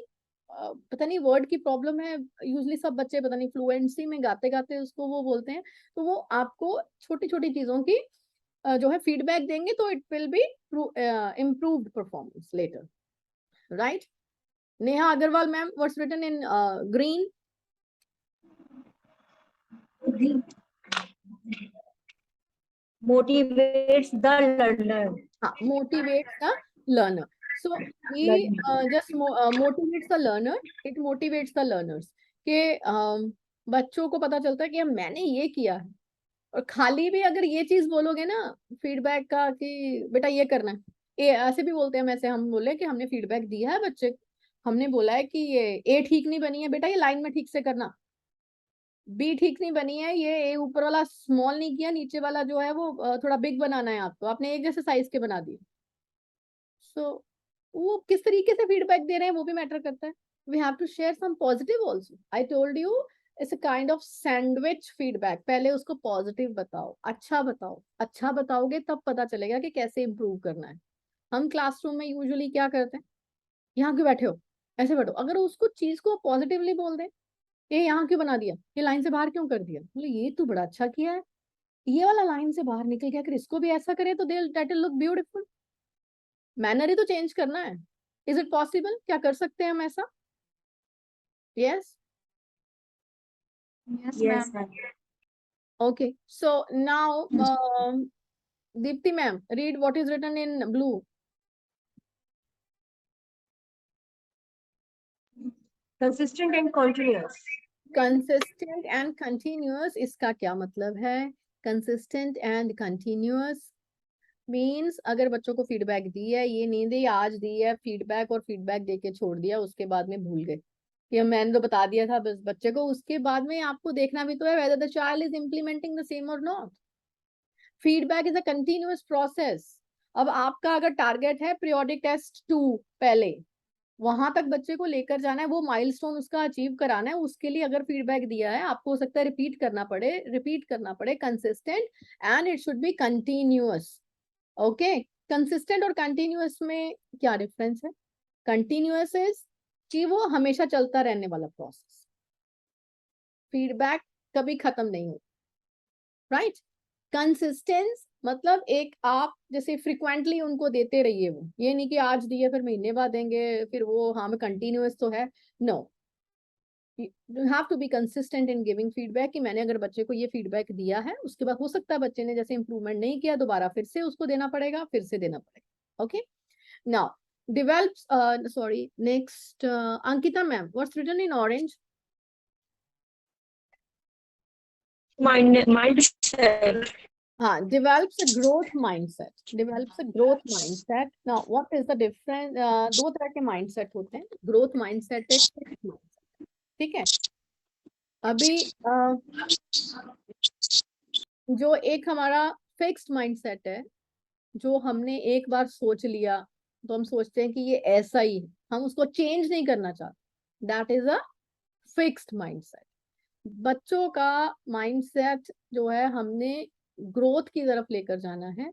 पता नहीं वर्ड की प्रॉब्लम है, यूजली सब बच्चे पता नहीं फ्लुएंसी में गाते गाते उसको वो बोलते हैं। तो वो आपको छोटी छोटी चीजों की जो है फीडबैक देंगे तो it will be improved performance later, right. Neha Agrawal ma'am, what's written in green? Motivates the learner. हाँ, motivates the learner. So he just motivates the learner. It motivates the learners. कि बच्चों को पता चलता है कि मैंने ये किया है। और खाली भी अगर ये चीज बोलोगे ना फीडबैक का कि बेटा ये करना है, ये ऐसे भी बोलते हैं, वैसे हम बोले कि हमने फीडबैक दिया है बच्चे, हमने बोला है कि ये ए ठीक नहीं बनी है, बेटा ये लाइन में ठीक से करना, बी ठीक नहीं बनी है, ये ए ऊपर वाला स्मॉल नहीं किया, नीचे वाला जो है वो थोड़ा बिग बनाना है आपको, आपने एक जैसे साइज के बना दिए। सो वो किस तरीके से फीडबैक दे रहे हैं वो भी मैटर करता है। We have to share some positive also. I told you it's a kind of sandwich feedback. पहले उसको पॉजिटिव बताओ, अच्छा बताओ, अच्छा बताओगे तब पता चलेगा कि कैसे इंप्रूव करना है। हम क्लासरूम में यूजुअली क्या करते हैं, यहाँ क्यों बैठे हो, ऐसे बैठो। अगर उसको चीज को पॉजिटिवली बोल दे, ये यहाँ क्यों बना दिया, ये लाइन से बाहर क्यों कर दिया, बोले ये तो बड़ा अच्छा किया है, ये वाला लाइन से बाहर निकल गया, अगर इसको भी ऐसा करे तो that will look beautiful. Manner ही तो चेंज करना है। इज इट पॉसिबल, क्या कर सकते हैं हम ऐसा? Yes Yes, ma'am. Okay. So now Deepti ma'am, read what is written in blue. Consistent and continuous. Consistent and continuous, इसका क्या मतलब है? कंसिस्टेंट एंड कंटिन्यूअस मीन्स अगर बच्चों को फीडबैक दी है, ये नहीं दी आज दी है फीडबैक और फीडबैक देके छोड़ दिया, उसके बाद में भूल गए कि मैंने तो बता दिया था बस बच्चे को, उसके बाद में आपको देखना भी तो है whether the child is implementing the same or not. Feedback is a continuous process. अब आपका अगर टारगेट है पीरियोडिक टेस्ट 2 पहले, वहां तक बच्चे को लेकर जाना है, वो माइलस्टोन उसका अचीव कराना है, उसके लिए अगर फीडबैक दिया है आपको हो सकता है रिपीट करना पड़े consistent and it should be continuous. Okay, consistent और कंटिन्यूअस में क्या डिफरेंस है? कंटिन्यूअस इज कि वो हमेशा चलता रहने वाला प्रोसेस, फीडबैक कभी खत्म नहीं होता, राइट। कंसिस्टेंस मतलब एक आप जैसे फ्रिक्वेंटली उनको देते रहिए, वो ये नहीं कि आज दिए फिर महीने बाद देंगे फिर वो हाँ में कंटिन्यूअस तो है, no. You have to be consistent in giving feedback कि मैंने अगर बच्चे को ये फीडबैक दिया है, उसके बाद हो सकता है बच्चे ने जैसे इंप्रूवमेंट नहीं किया, दोबारा फिर से उसको देना पड़ेगा, फिर से देना पड़ेगा। Okay, now develops sorry next Ankita ma'am, what's written in orange? Mindset. Develops a growth mindset, develops a growth mindset. Now what is the difference? दो तरह के mindset होते हैं, growth mindset है, fixed mindset, ठीक है। अभी जो एक हमारा फिक्स्ड माइंडसेट है, जो हमने एक बार सोच लिया तो हम सोचते हैं कि ये ऐसा ही है, हम उसको चेंज नहीं करना चाहते, that is a fixed mindset. बच्चों का माइंडसेट जो है हमने ग्रोथ की तरफ लेकर जाना है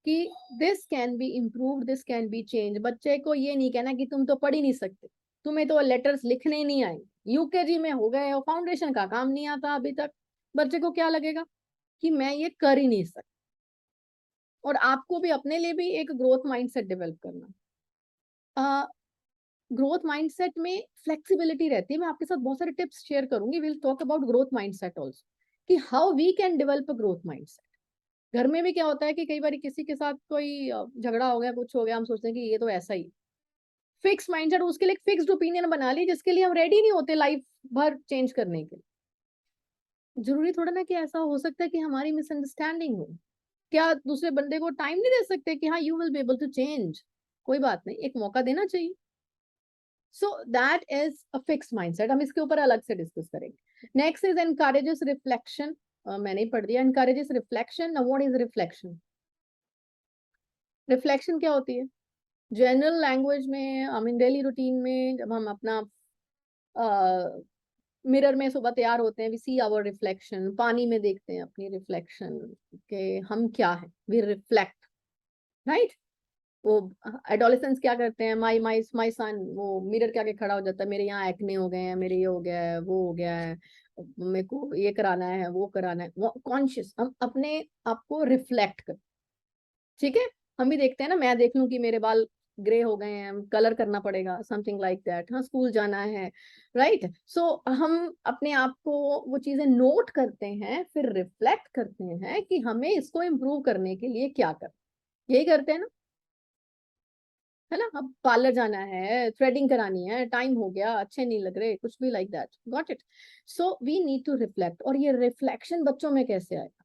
कि this can be improved, this can be change. बच्चे को ये नहीं कहना कि तुम तो पढ़ ही नहीं सकते, तुम्हें तो लेटर्स लिखने ही नहीं आएंगे, यूकेजी में हो गए और फाउंडेशन का काम नहीं आता अभी तक। बच्चे को क्या लगेगा कि मैं ये कर ही नहीं सकता। और आपको भी अपने लिए भी एक ग्रोथ माइंडसेट डेवलप करना। ग्रोथ माइंडसेट में फ्लेक्सिबिलिटी रहती है, मैं आपके साथ बहुत सारे टिप्स शेयर करूंगी, will talk about growth mindset also कि how we can develop a growth mindset. घर में भी क्या होता है कि कई बार किसी के साथ कोई झगड़ा हो गया, कुछ हो गया, हम सोचते हैं कि ये तो ऐसा ही फिक्स माइंडसेट, उसके लिए फिक्स्ड ओपिनियन बना ली जिसके लिए हम रेडी नहीं होते लाइफ भर चेंज करने के लिए। जरूरी थोड़ा ना कि ऐसा हो सकता है कि हमारी मिसअंडरस्टैंडिंग हो, क्या दूसरे बंदे को टाइम नहीं दे सकते कि हाँ you will be able to change, कोई बात नहीं, एक मौका देना चाहिए. So that is a fix mindset. हम इसके ऊपर अलग से डिस्कस करेंगे. Next is encourages reflection. मैंने ही पढ़ दिया. Encourages reflection. Now what is reflection? Reflection क्या होती है? जनरल लैंग्वेज में, आई मीन डेली रूटीन में, जब हम अपना मिरर में सुबह तैयार होते हैं, वी सी आवर रिफ्लेक्शन. पानी में देखते हैं अपनी रिफ्लेक्शन के हम क्या है, वी रिफ्लेक्ट, राइट. वो एडोलेसेंस क्या करते हैं, माई माई माई सन, वो मिरर के आगे खड़ा हो जाता है, मेरे यहाँ एक्ने हो गए हैं, मेरे ये हो गया है, वो हो गया है, मेरे को ये कराना है, वो कराना है. वो कॉन्शियस, हम अपने आप को रिफ्लेक्ट कर. ठीक है. हम भी देखते हैं ना, मैं देख लूं कि मेरे बाल ग्रे हो गए हैं, कलर करना पड़ेगा, समथिंग लाइक दैट. हाँ, स्कूल जाना है, राइट. सो हम अपने आप को वो चीजें नोट करते हैं, फिर रिफ्लेक्ट करते हैं कि हमें इसको इम्प्रूव करने के लिए क्या कर. यही करते हैं ना, है ना. अब पार्लर जाना है, थ्रेडिंग करानी है, टाइम हो गया, अच्छे नहीं लग रहे, कुछ भी like that. Got it. So we need to reflect. और ये रिफ्लेक्शन बच्चों में कैसे आएगा?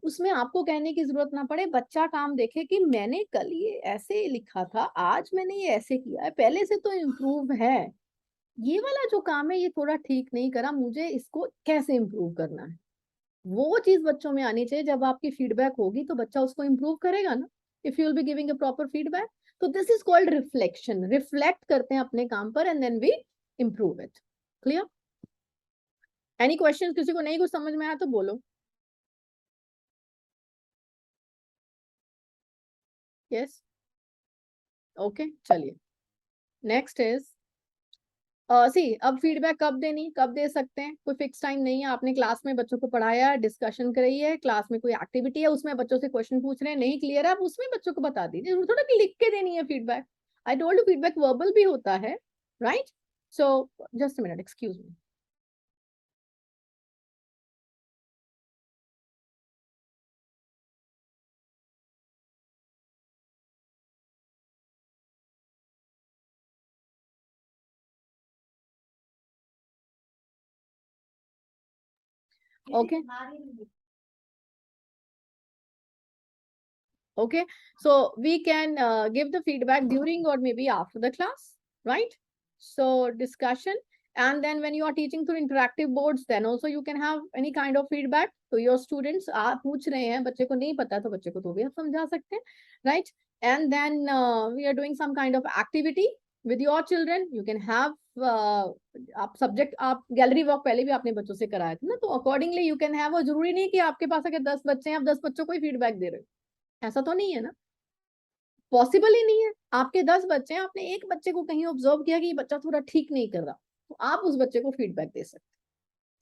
उसमें आपको कहने की जरूरत ना पड़े, बच्चा काम देखे कि मैंने कल ये ऐसे लिखा था, आज मैंने ये ऐसे किया है, पहले से तो इम्प्रूव है. ये वाला जो काम है ये थोड़ा ठीक नहीं करा, मुझे इसको कैसे इम्प्रूव करना है, वो चीज बच्चों में आनी चाहिए. जब आपकी फीडबैक होगी तो बच्चा उसको इम्प्रूव करेगा ना, if you will be giving a proper feedback. तो this is called reflection. Reflect करते हैं अपने काम पर and then we improve it. Clear? Any question? किसी को नहीं कुछ समझ में आया तो बोलो. यस. ओके, चलिए. Next is C. अब फीडबैक कब देनी, कब दे सकते हैं, कोई फिक्स टाइम नहीं है. आपने क्लास में बच्चों को पढ़ाया, डिस्कशन करी है, क्लास में कोई एक्टिविटी है, उसमें बच्चों से क्वेश्चन पूछ रहे हैं, नहीं क्लियर है, आप उसमें बच्चों को बता दीजिए. थोड़ा कि लिख के देनी है feedback. I told you feedback verbal भी होता है, right. So just a minute, excuse me. Okay. Okay, so we can give the feedback during or maybe after the class, right? So discussion, and then when you are teaching through interactive boards, then also you can have any kind of feedback to your students. आप पूछ रहे हैं, बच्चे को नहीं पता तो बच्चे को तो भी आप समझा सकते हैं, right? And then we are doing some kind of activity with your children. You can have आप सब्जेक्ट, आप गैलरी वॉक पहले भी आपने बच्चों से कराया था ना, तो अकॉर्डिंगली यू कैन हैव. और जरूरी नहीं कि आपके पास अगर 10 बच्चे हैं, आप 10 बच्चों को ही फीडबैक दे रहे हो, ऐसा तो नहीं है ना, पॉसिबल ही नहीं है. आपके 10 बच्चे हैं, आपने एक बच्चे को कहीं ऑब्जर्व किया कि ये बच्चा थोड़ा ठीक नहीं कर रहा, तो आप उस बच्चे को फीडबैक दे सकते.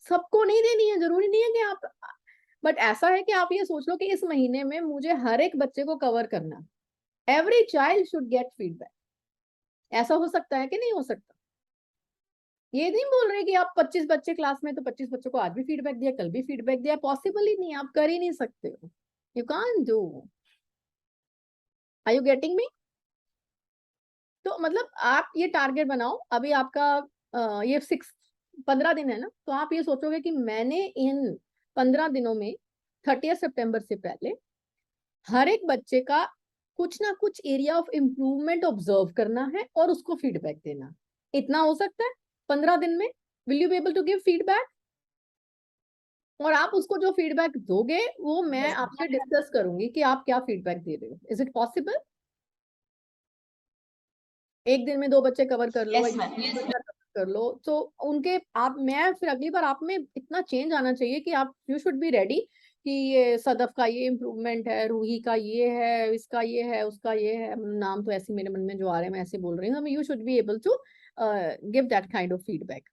सबको नहीं देनी है, जरूरी नहीं है कि आप. बट ऐसा है कि आप ये सोच लो कि इस महीने में मुझे हर एक बच्चे को कवर करना, every child should get feedback. ऐसा हो सकता है कि नहीं हो सकता? ये नहीं बोल रहे कि आप 25 बच्चे क्लास में, तो 25 बच्चों को आज भी फीडबैक दिया, कल भी फीडबैक दिया, पॉसिबल ही नहीं है, आप कर ही नहीं सकते हो. You can't do. Are you getting me? तो मतलब आप ये टारगेट बनाओ. अभी आपका ये 15 दिन है ना, तो आप ये सोचोगे कि मैंने इन 15 दिनों में 30 सितंबर से पहले हर एक बच्चे का कुछ ना कुछ एरिया ऑफ इम्प्रूवमेंट ऑब्जर्व करना है और उसको फीडबैक देना. इतना हो सकता है 15 दिन में? Will you be able to give feedback? और आप उसको जो फीडबैक दोगे वो मैं आपसे डिस्कस करूंगी कि आप क्या फीडबैक दे रहे हो. Is it possible? एक दिन में 2 बच्चे कवर कर लो, कर लो, तो उनके आप, मैं फिर अगली बार आप में इतना चेंज आना चाहिए कि आप, यू शुड बी रेडी कि ये सदफ का ये इम्प्रूवमेंट है, रूही का ये है, इसका ये है, उसका ये है. नाम तो ऐसे मेरे मन में जो आ रहे हैं मैं ऐसे बोल रही हूँ. You should be able to give that kind of feedback.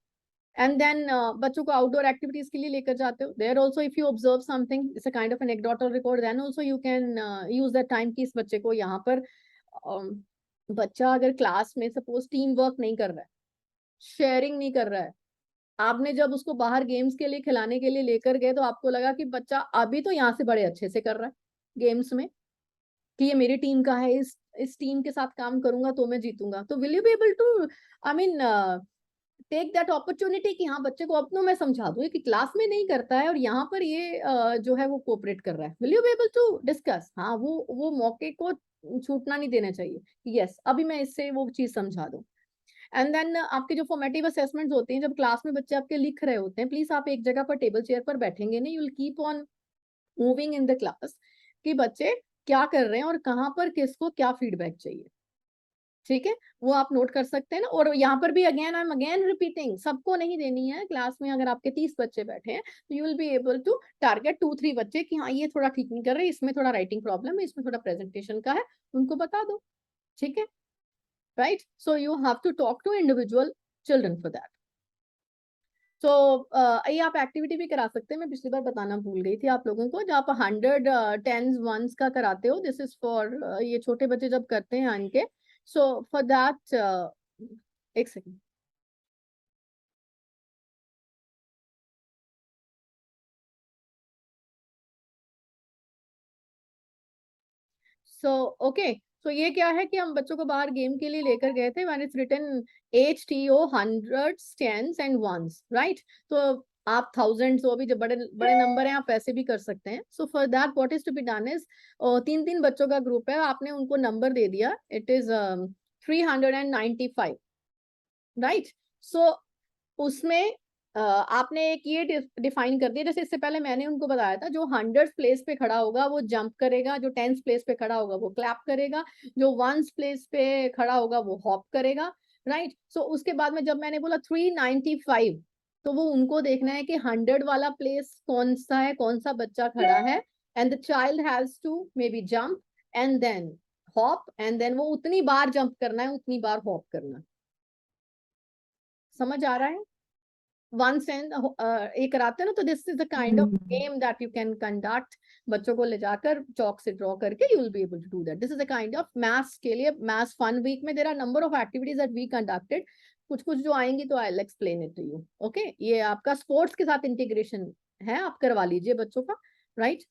And then बच्चों को आउटडोर एक्टिविटीज के लिए लेकर जाते हो, there also if you observe something, it's a kind of an anecdotal record, then also you can use that time कि इस बच्चे को यहाँ पर बच्चा अगर क्लास में सपोज टीम वर्क नहीं कर रहा है, शेयरिंग नहीं कर रहा है, आपने जब उसको बाहर गेम्स के लिए खिलाने के लिए लेकर गए तो आपको लगा कि बच्चा अभी तो यहाँ से बड़े अच्छे से कर रहा है गेम्स में, कि ये मेरी टीम का है, इस टीम के साथ काम करूंगा तो मैं जीतूंगा, तो will you be able to, I mean take that opportunity कि हाँ बच्चे को अपनों में समझा दो कि क्लास में नहीं करता है और यहाँ पर ये जो है वो कोऑपरेट कर रहा है, will you be able to discuss. हाँ, वो मौके को छूटना नहीं देना चाहिए, यस अभी मैं इससे वो चीज समझा दूं। एंड देन आपके जो फॉर्मेटिव असेसमेंट्स होते हैं, जब क्लास में बच्चे आपके लिख रहे होते हैं, प्लीज आप एक जगह पर टेबल चेयर पर बैठेंगे नहीं, you will keep on moving in the class कि बच्चे क्या कर रहे हैं और कहाँ पर किसको क्या फीडबैक चाहिए, ठीक है, वो आप नोट कर सकते हैं ना। और यहाँ पर भी again I am again repeating, सबको नहीं देनी है क्लास में। अगर आपके 30 बच्चे बैठे हैं तो you will be able to target 2-3 बच्चे कि हाँ ये थोड़ा ठीक नहीं कर रहे, इसमें थोड़ा राइटिंग प्रॉब्लम है, इसमें थोड़ा प्रेजेंटेशन का है, उनको बता दो, ठीक है, right. So you have to talk to individual children for that. तो ये आप एक्टिविटी भी करा सकते हैं, मैं पिछली बार बताना भूल गई थी आप लोगों को, जब आप 100 10s 1s का कराते हो, दिस इज फॉर ये छोटे बच्चे जब करते हैं इनके, सो फॉर दैट एक सेकेंड। सो ओके, सो ये क्या है कि हम बच्चों को बाहर गेम के लिए लेकर गए थे, when it's written HTO 100s 10s and 1s, राइट। तो आप 1000, तो अभी जब बड़े बड़े नंबर हैं आप वैसे भी कर सकते हैं। So for that what is to be done is, 3-3 बच्चों का ग्रुप है, आपने उनको नंबर दे दिया, इट इज 395, राइट। सो उसमें आपने एक ये डिफाइन कर दिया, जैसे इससे पहले मैंने उनको बताया था, जो 100th प्लेस पे खड़ा होगा वो जंप करेगा, जो 10th प्लेस पे खड़ा होगा वो क्लैप करेगा, जो 1st प्लेस पे खड़ा होगा वो हॉप करेगा, राइट। सो उसके बाद में जब मैंने बोला 395, तो वो उनको देखना है कि 100 वाला प्लेस कौन सा है, कौन सा बच्चा खड़ा है, and the child has to may be jump and then hop, and then वो उतनी बार जंप करना है, उतनी बार हॉप करना है। समझ आ रहा है? once and ये कराते हैं ना, तो this is the kind of game that you can conduct, बच्चों को ले जाकर चौक से ड्रॉ करके you will be able to do that. This is the kind of maths के लिए, मैथ्स फन वीक में there are number of activities that we conducted, कुछ कुछ जो आएंगी तो I will explain it to you, okay. ये आपका स्पोर्ट्स के साथ इंटीग्रेशन है, आप करवा लीजिए बच्चों का, right.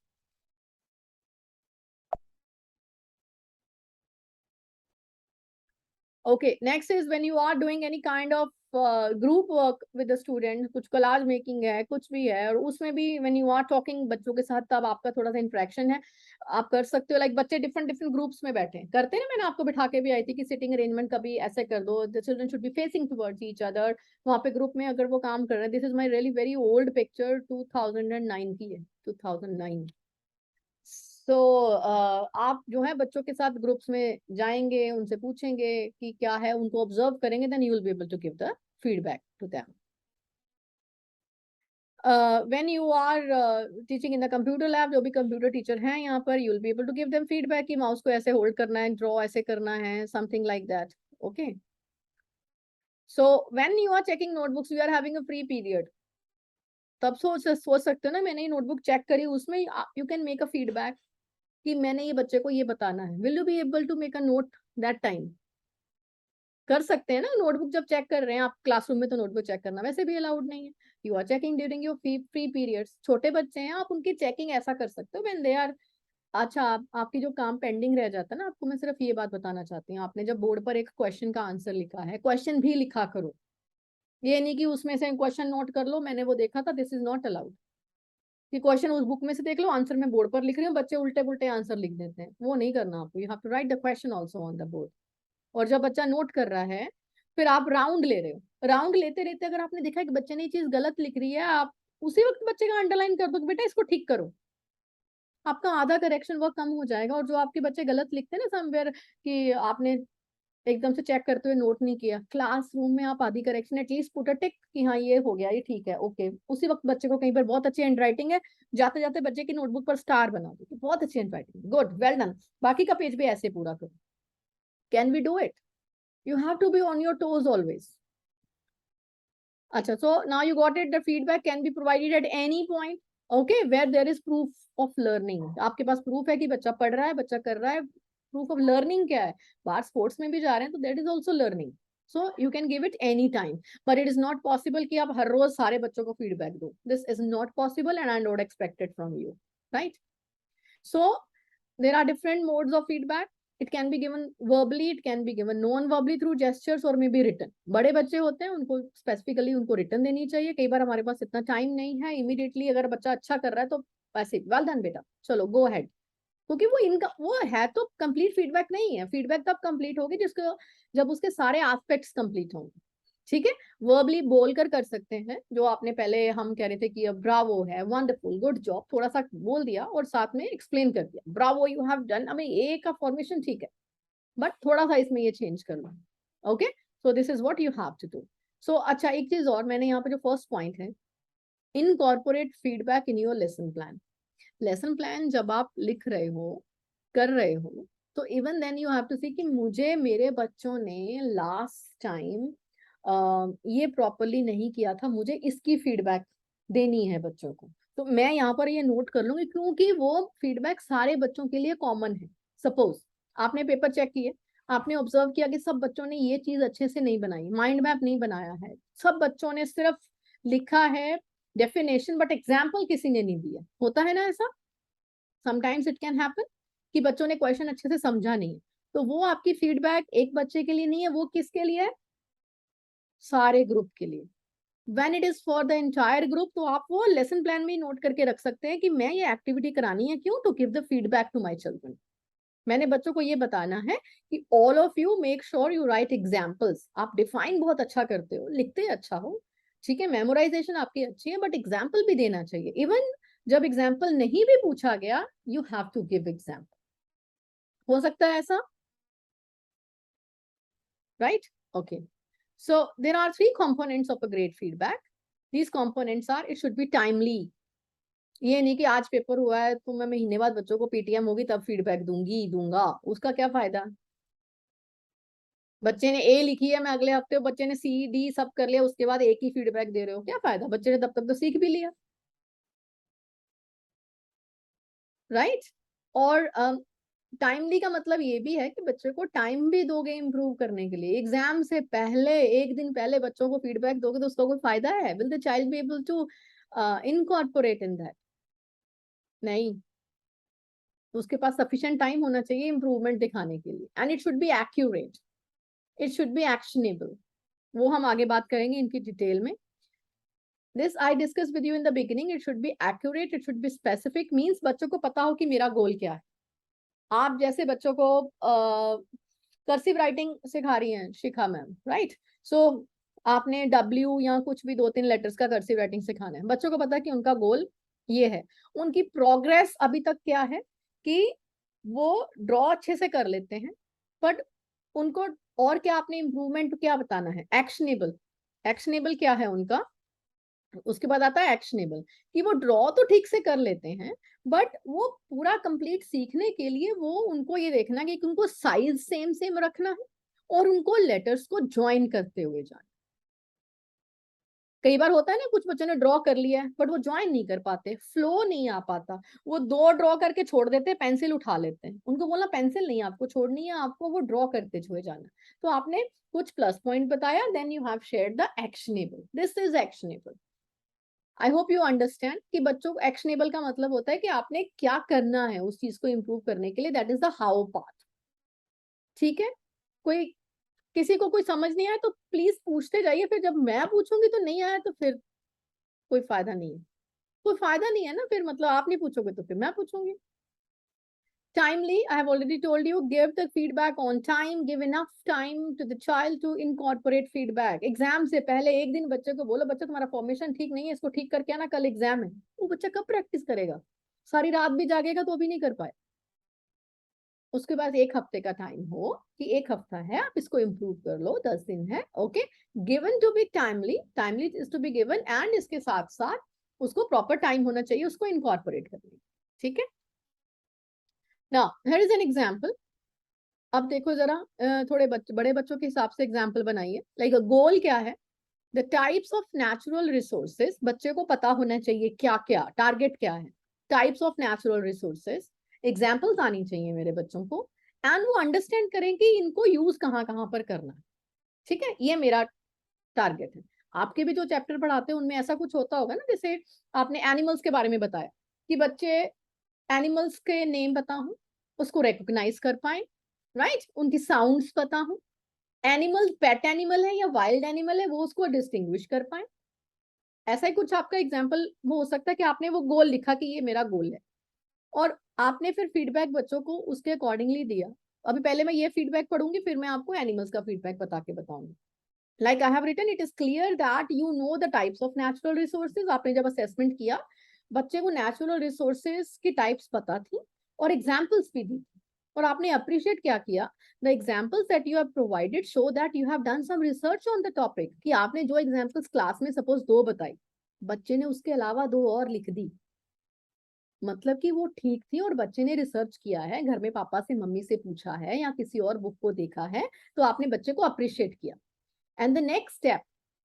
Okay, next is when you are doing any kind of group work with the student, कुछ collage making है, कुछ भी है, और उसमें भी when you are talking बच्चों के साथ, तब आपका थोड़ा सा इंटरेक्शन है, आप कर सकते हो। लाइक बच्चे डिफरेंट डिफरेंट ग्रुप्स में बैठे हैं, करते हैं ना, मैंने आपको बिठा के भी आई थी कि सिटिंग अरेंजमेंट कभी ऐसे कर दो, the children should be facing towards each other, वहाँ पे ग्रुप में अगर वो काम कर रहे हैं। This is my really very old picture, 2009 की है, 2009। तो आप जो है बच्चों के साथ ग्रुप्स में जाएंगे, उनसे पूछेंगे कि क्या है, उनको ऑब्जर्व करेंगे, then you will be able to give the feedback to them. When you are teaching in the computer lab, जो भी कंप्यूटर टीचर हैं यहाँ पर, you will be able to give them feedback कि माउस को ऐसे hold करना है, ड्रॉ ऐसे करना है, something like that, okay. So when you are checking notebooks, you are having a free period, तब सोच सकते हो ना, मैंने ये नोटबुक चेक करी, उसमें you can make a feedback कि मैंने ये बच्चे को ये बताना है, will you be able to make a note that time? कर सकते हैं ना, नोटबुक जब चेक कर रहे हैं आप क्लासरूम में, तो नोटबुक चेक करना वैसे भी अलाउड नहीं है, you are checking during your free periods. छोटे बच्चे हैं, आप उनकी चेकिंग ऐसा कर सकते हो व्हेन दे आर, अच्छा आपकी जो काम पेंडिंग रह जाता है ना, आपको मैं सिर्फ ये बात बताना चाहती हूँ, आपने जब बोर्ड पर एक क्वेश्चन का आंसर लिखा है, क्वेश्चन भी लिखा करो, ये नहीं कि उसमें से क्वेश्चन नोट कर लो, मैंने वो देखा था, दिस इज नॉट अलाउड कि क्वेश्चन उस बुक में से देख लो, आंसर मैं बोर्ड पर लिख रही हूँ, बच्चे उल्टे पुल्टे आंसर लिख देते हैं, वो नहीं करना आपको, you have to write the question also on the board. और जब बच्चा नोट कर रहा है, फिर आप राउंड ले रहे हो, राउंड लेते रहते अगर आपने देखा कि बच्चे ने ये चीज गलत लिख रही है, आप उसी वक्त बच्चे का अंडरलाइन कर दो कि बेटा इसको ठीक करो, आपका आधा करेक्शन वर्क कम हो जाएगा। और जो आपके बच्चे गलत लिखते हैं ना समवेयर, कि आपने एकदम से चेक करते हुए नोट नहीं किया, क्लासरूम में आप आधी करेक्शन एटलीस्ट पुट अ टिक कि हाँ ये हो गया, ये ठीक है, ओके। उसी वक्त बच्चे को, कहीं पर बहुत अच्छी हैंड राइटिंग है, जाते जाते बच्चे की नोटबुक पर स्टार बना दो, बहुत अच्छी handwriting, good, well done, बाकी का पेज भी ऐसे पूरा करो। Can we do it? You have to be on your toes always. Acha, so now you got it. The feedback can be provided at any point, okay, where there is proof of learning. आपके पास proof है कि बच्चा पढ़ रहा है, बच्चा कर रहा है, proof of learning क्या है, बाहर sports में भी जा रहे हैं, तो that is also learning. So you can give it any time, but it is not possible कि आप हर रोज सारे बच्चों को feedback दो. This is not possible and I don't expect it from you, right? So there are different modes of feedback. It can be given verbally, it can be given non verbally through gestures और may be written. बड़े बच्चे होते हैं उनको specifically उनको written देनी चाहिए। कई बार हमारे पास इतना टाइम नहीं है इमीडिएटली, अगर बच्चा अच्छा कर रहा है तो ऐसे वेल डन बेटा, चलो गो अहेड, क्योंकि वो इनका वो है तो कंप्लीट फीडबैक नहीं है। फीडबैक तब कंप्लीट होगी जिसको जब उसके सारे एस्पेक्ट्स कंप्लीट होंगे। ठीक है, वर्बली बोलकर कर सकते हैं, जो आपने पहले हम कह रहे थे कि ब्रावो है, वंडरफुल, गुड जॉब, थोड़ा सा बोल दिया और साथ में एक्सप्लेन कर दिया, ब्रावो यू हैव डन। अभी ए का फॉर्मेशन ठीक है बट थोड़ा सा इसमें ये चेंज कर लो। Okay, so this is what you have to do. So अच्छा, एक चीज और, मैंने यहाँ पे जो फर्स्ट पॉइंट है, incorporate feedback in your lesson plan. Lesson plan जब आप लिख रहे हो, कर रहे हो, तो even then you have to see कि मुझे मेरे बच्चों ने लास्ट टाइम ये प्रॉपरली नहीं किया था, मुझे इसकी फीडबैक देनी है बच्चों को। तो मैं यहाँ पर ये नोट कर लूंगी क्योंकि वो फीडबैक सारे बच्चों के लिए कॉमन है। सपोज आपने पेपर चेक किए, आपने ऑब्जर्व किया कि सब बच्चों ने ये चीज अच्छे से नहीं बनाई, माइंड मैप नहीं बनाया है, सब बच्चों ने सिर्फ लिखा है डेफिनेशन बट एग्जाम्पल किसी ने नहीं दिया, होता है ना ऐसा, समटाइम्स इट कैन हैपन कि बच्चों ने क्वेश्चन अच्छे से समझा नहीं है। तो वो आपकी फीडबैक एक बच्चे के लिए नहीं है, वो किसके लिए है? सारे ग्रुप के लिए। When it is for the entire group, तो आप वो लेसन प्लान में नोट करके रख सकते हैं कि मैं ये एक्टिविटी करानी है, क्यों? To give the feedback to my children. मैंने बच्चों को ये बताना है कि all of you make sure you write examples. आप डिफाइन बहुत अच्छा करते हो, लिखते अच्छा हो, ठीक है, मेमोराइजेशन आपकी अच्छी है, बट एग्जाम्पल भी देना चाहिए। इवन जब एग्जाम्पल नहीं भी पूछा गया, you have to give example. हो सकता है ऐसा, right? Okay, so there are three components of a great feedback. These components are, it should be timely. ये नहीं कि आज पेपर हुआ है तो मैं महीने बाद बच्चों को पीटीएम होगी तब फीडबैक दूंगा, उसका क्या फायदा? बच्चे ने ए लिखी है, मैं अगले हफ्ते बच्चे ने सी डी सब कर लिया, उसके बाद एक ही फीडबैक दे रहे हो, क्या फायदा? बच्चे ने तब तक तो सीख भी लिया, राइट? और टाइमली का मतलब ये भी है कि बच्चे को टाइम भी दोगे इम्प्रूव करने के लिए। एग्जाम से पहले एक दिन पहले बच्चों को फीडबैक दोगे तो उसका कोई फायदा है? Will the child be able to incorporate in that? नहीं, उसके पास सफिशिएंट टाइम होना चाहिए इम्प्रूवमेंट दिखाने के लिए, and it should be accurate, it should be actionable. वो हम आगे बात करेंगे इनकी डिटेल में। This I discuss with you in the beginning, it should be accurate, it should be specific, means बच्चों को पता हो कि मेरा गोल क्या है। आप जैसे बच्चों को कर्सिव राइटिंग सिखा रही हैं शिखा मैम, राइट? सो आपने डब्ल्यू या कुछ भी 2-3 लेटर्स का कर्सिव राइटिंग सिखाना है, बच्चों को पता है कि उनका गोल ये है। उनकी प्रोग्रेस अभी तक क्या है कि वो ड्रॉ अच्छे से कर लेते हैं, बट उनको और क्या आपने इम्प्रूवमेंट क्या बताना है? एक्शनेबल। एक्शनेबल क्या है उनका? उसके बाद आता है एक्शनेबल, कि वो ड्रॉ तो ठीक से कर लेते हैं बट वो पूरा कंप्लीट सीखने के लिए वो उनको ये देखना कि उनको साइज सेम सेम रखना है और उनको लेटर्स को ज्वाइन करते हुए जाना। कई बार होता है ना, कुछ बच्चों ने ड्रॉ कर लिया है बट वो ज्वाइन नहीं कर पाते, फ्लो नहीं आ पाता, वो 2 ड्रॉ करके छोड़ देते हैं, पेंसिल उठा लेते हैं। उनको बोला पेंसिल नहीं आपको छोड़नी है, आपको वो ड्रॉ करते हुए जाना। तो आपने कुछ प्लस पॉइंट बताया, then you have shared the actionable, this is actionable. I hope you understand कि बच्चों को एक्शनेबल का मतलब होता है कि आपने क्या करना है उस चीज को इम्प्रूव करने के लिए, that is the how part. ठीक है, कोई किसी को कोई समझ नहीं आया तो प्लीज पूछते जाइए, फिर जब मैं पूछूंगी तो नहीं आया तो फिर कोई फायदा नहीं है, कोई फायदा नहीं है ना, फिर मतलब आप नहीं पूछोगे तो फिर मैं पूछूंगी। Timely, I have already told you, give the feedback on time, give enough time to the child to incorporate feedback. Exam से पहले एक दिन बच्चे को बोलो, बच्चा तुम्हारा फॉर्मेशन ठीक नहीं है, इसको ठीक करके आना, कल एग्जाम है। वो बच्चा कब प्रैक्टिस करेगा? सारी रात भी जागेगा तो भी नहीं कर पाए। उसके बाद एक हफ्ते का टाइम हो कि एक हफ्ता है, आप इसको इम्प्रूव कर लो, 10 दिन है, okay. Given to be timely, timely is to be given, and इसके साथ साथ उसको प्रॉपर टाइम होना चाहिए उसको इनकॉर्पोरेट करने। ठीक है, now here is an example. अब देखो जरा, थोड़े बड़े बच्चों के हिसाब से एग्जाम्पल बनाइए। लाइक गोल क्या है? The types of natural resources, बच्चे को पता होना चाहिए क्या क्या टारगेट क्या है। Types of natural resources, examples आनी चाहिए मेरे बच्चों को, एंड वो अंडरस्टैंड करें कि इनको यूज कहाँ कहाँ पर करना है। ठीक है, ये मेरा टारगेट है। आपके भी जो चैप्टर पढ़ाते हैं उनमें ऐसा कुछ होता होगा ना, जैसे आपने एनिमल्स के बारे में बताया कि बच्चे एनिमल्स के नेम बताऊं, उसको रिकॉग्नाइज कर पाए, राइट, उनकी साउंड्स पता हो, एनिमल पेट एनिमल है या वाइल्ड एनिमल है वो उसको डिस्टिंग्विश कर पाए। ऐसा ही कुछ आपका एग्जाम्पल वो हो सकता है कि आपने वो गोल लिखा कि ये मेरा गोल है, और आपने फिर फीडबैक बच्चों को उसके अकॉर्डिंगली दिया। अभी पहले मैं ये फीडबैक पढ़ूंगी, फिर मैं आपको एनिमल्स का फीडबैक बता के बताऊंगी। Like I have written, it is clear that you know the types of natural resources. आपने जब असेसमेंट किया, बच्चे को नेचुरल रिसोर्सेज की टाइप्स पता थी और एग्जाम्पल्स भी दी थी, और आपने अप्रिशिएट क्या किया, the examples that you have provided show that you have done some research on the topic. कि आपने जो एग्जाम्पल्स क्लास में सपोज 2 बताई, बच्चे ने उसके अलावा 2 और लिख दी, मतलब कि वो ठीक थी और बच्चे ने रिसर्च किया है, घर में पापा से मम्मी से पूछा है या किसी और बुक को देखा है, तो आपने बच्चे को अप्रिशिएट किया। एंड द नेक्स्ट स्टेप,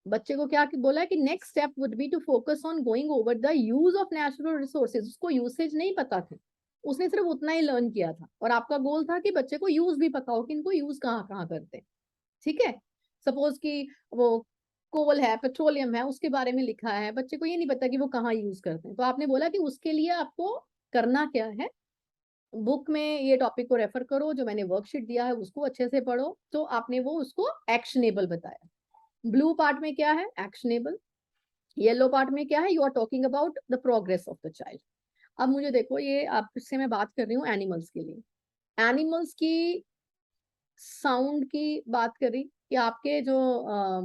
बच्चे को क्या बोला है कि next step would be to focus on going over the use of natural resources. उसको यूसेज नहीं पता थे, उसने सिर्फ उतना ही लर्न किया था, और आपका गोल था कि बच्चे को यूज भी पता हो कि इनको यूज कहाँ कहाँ करते हैं। ठीक है, सपोज कि वो कोल है, पेट्रोलियम है, उसके बारे में लिखा है, बच्चे को ये नहीं पता कि वो कहाँ यूज करते हैं, तो आपने बोला कि उसके लिए आपको करना क्या है, बुक में ये टॉपिक को रेफर करो, जो मैंने वर्कशीट दिया है उसको अच्छे से पढ़ो। तो आपने वो उसको एक्शनेबल बताया। ब्लू पार्ट में क्या है, एक्शनेबल। येलो पार्ट में क्या है, you are talking about the progress of the child. अब मुझे देखो, ये आपसे मैं बात कर रही हूँ एनिमल्स के लिए। एनिमल्स की साउंड की बात करी कि आपके जो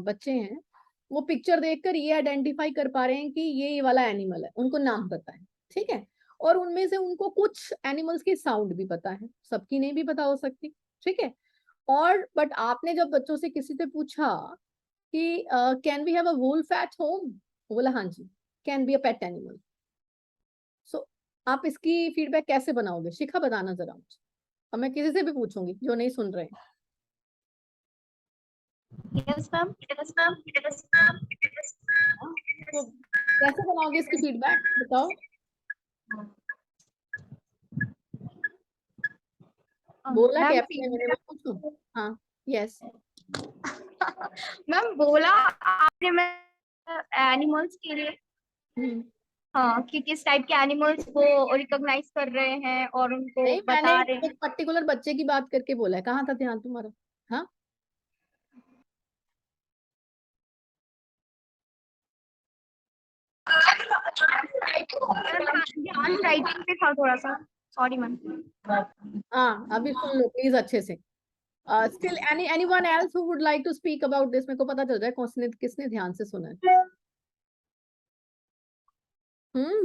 बच्चे हैं वो पिक्चर देखकर ये आइडेंटिफाई कर पा रहे हैं कि ये वाला एनिमल है, उनको नाम पता है। ठीक है, और उनमें से उनको कुछ एनिमल्स की साउंड भी पता है, सबकी नहीं भी पता हो सकती। ठीक है, और बट आपने जब बच्चों से किसी से पूछा कि can we have a wolf at home, वो बोला हाँ जी, can be a pet animal. So आप इसकी फीडबैक कैसे बनाओगे, शिखा बताना जरा मुझे। अब मैं किसी से भी पूछूंगी जो नहीं सुन रहे हैं। Yes, ma'am. हाँ, तो कैसे बनाओगे इसकी फीडबैक बताओ। बोला मैम क्या आपने, मैंने वो पूछूं? हाँ, यस। मैम बोला आपने, मैं एनिमल्स के लिए, हाँ, कि किस टाइप के एनिमल्स वो रिकॉग्नाइज कर रहे हैं और उनको नहीं, मैंने बता रहे हैं। एक पर्टिकुलर बच्चे की बात करके बोला है, कहाँ था ध्यान तुम्हारा? हाँ, ध्यान राइटिंग पे था थोड़ा सा, सॉरी मैम। हाँ, अभी सुन लो प्लीज अच्छे से। Still anyone else who would like to speak about this? मेरे को पता चल जाए किसने किसने ध्यान से सुना है।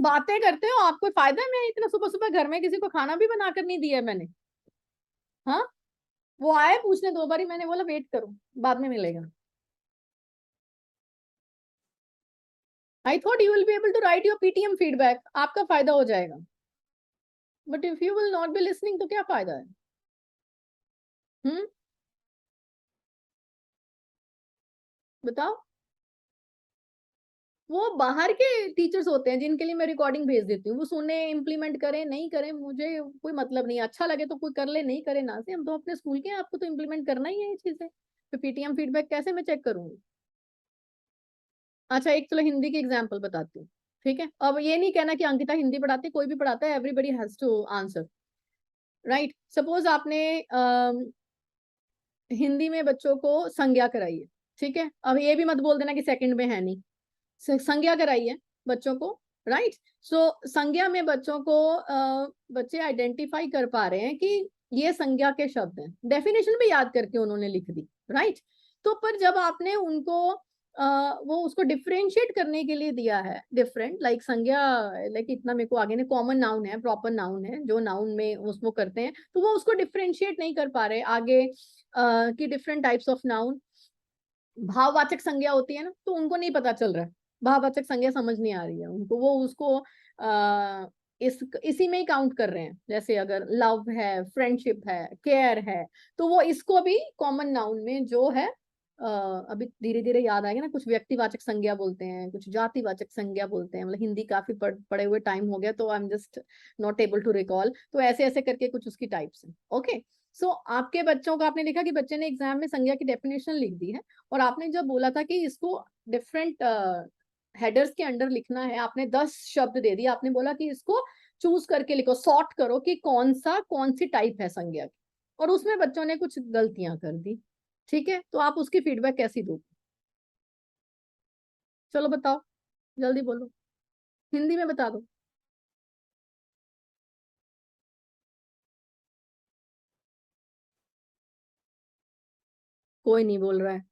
बातें करते हो, आपको फायदा है? मैं इतना सुबह सुबह घर में किसी को खाना भी बना कर नहीं दिया है मैंने। हाँ, वो आए पूछने 2 बारी, मैंने बोला वेट करो, बाद में मिलेगा। I thought you will be able to write your PTM feedback, आपका फायदा हो जाएगा। But if you will not be listening तो क्या फायदा है? हम्म, बताओ। वो बाहर के टीचर्स होते हैं जिनके लिए मैं रिकॉर्डिंग भेज देती हूँ, वो सुने, इम्प्लीमेंट करें नहीं करें मुझे कोई मतलब नहीं, अच्छा लगे तो कोई कर ले, नहीं करे ना से, हम तो अपने स्कूल के हैं, आपको तो इम्प्लीमेंट करना ही है ये चीजें। तो पीटीएम फीडबैक कैसे मैं चेक करूंगी? अच्छा, एक चलो हिंदी की एग्जाम्पल बताती हूँ। ठीक है, अब ये नहीं कहना कि अंकिता हिंदी पढ़ाती है, कोई भी पढ़ाता है, everybody has to answer. Right, suppose आपने हिंदी में बच्चों को संज्ञा कराई है। ठीक है, अब ये भी मत बोल देना कि सेकंड में है नहीं, संज्ञा कराई है बच्चों को। राइट, सो संज्ञा में बच्चों को बच्चे आइडेंटिफाई कर पा रहे हैं कि ये संज्ञा के शब्द हैं, डेफिनेशन भी याद करके उन्होंने लिख दी। राइट, तो पर जब आपने उनको वो उसको डिफरेंशिएट करने के लिए दिया है, डिफरेंट लाइक संज्ञा, लाइक इतना मेरे को आगे ने कॉमन नाउन है, प्रॉपर नाउन है, जो नाउन में उसको करते हैं, तो वो उसको डिफरेंशिएट नहीं कर पा रहे आगे कि डिफरेंट टाइप्स ऑफ नाउन। भाववाचक संज्ञा होती है ना, तो उनको नहीं पता चल रहा है, भाववाचक संज्ञा समझ नहीं आ रही है उनको, वो उसको इसी में ही काउंट कर रहे हैं। जैसे अगर लव है, फ्रेंडशिप है, केयर है, तो वो इसको भी कॉमन नाउन में जो है अभी धीरे धीरे याद आएगा ना, कुछ व्यक्तिवाचक संज्ञा बोलते हैं, कुछ जातिवाचक संज्ञा बोलते हैं, मतलब हिंदी काफी पढ़े हुए टाइम हो गया तो I am just not able to recall, तो ऐसे ऐसे करके कुछ उसकी टाइप्स हैं। ओके, सो आपके बच्चों को आपने लिखा कि बच्चे ने एग्जाम में संज्ञा की डेफिनेशन लिख दी है, और आपने जब बोला था कि इसको डिफरेंट हेडर्स के अंडर लिखना है, आपने 10 शब्द दे दिए, आपने बोला कि इसको चूज करके लिखो, सॉर्ट करो कि कौन सी टाइप है संज्ञा की। और उसमें बच्चों ने कुछ गलतियां कर दी, ठीक है, तो आप उसकी फीडबैक कैसी दोगे? चलो बताओ, जल्दी बोलो, हिंदी में बता दो। कोई नहीं बोल रहा है।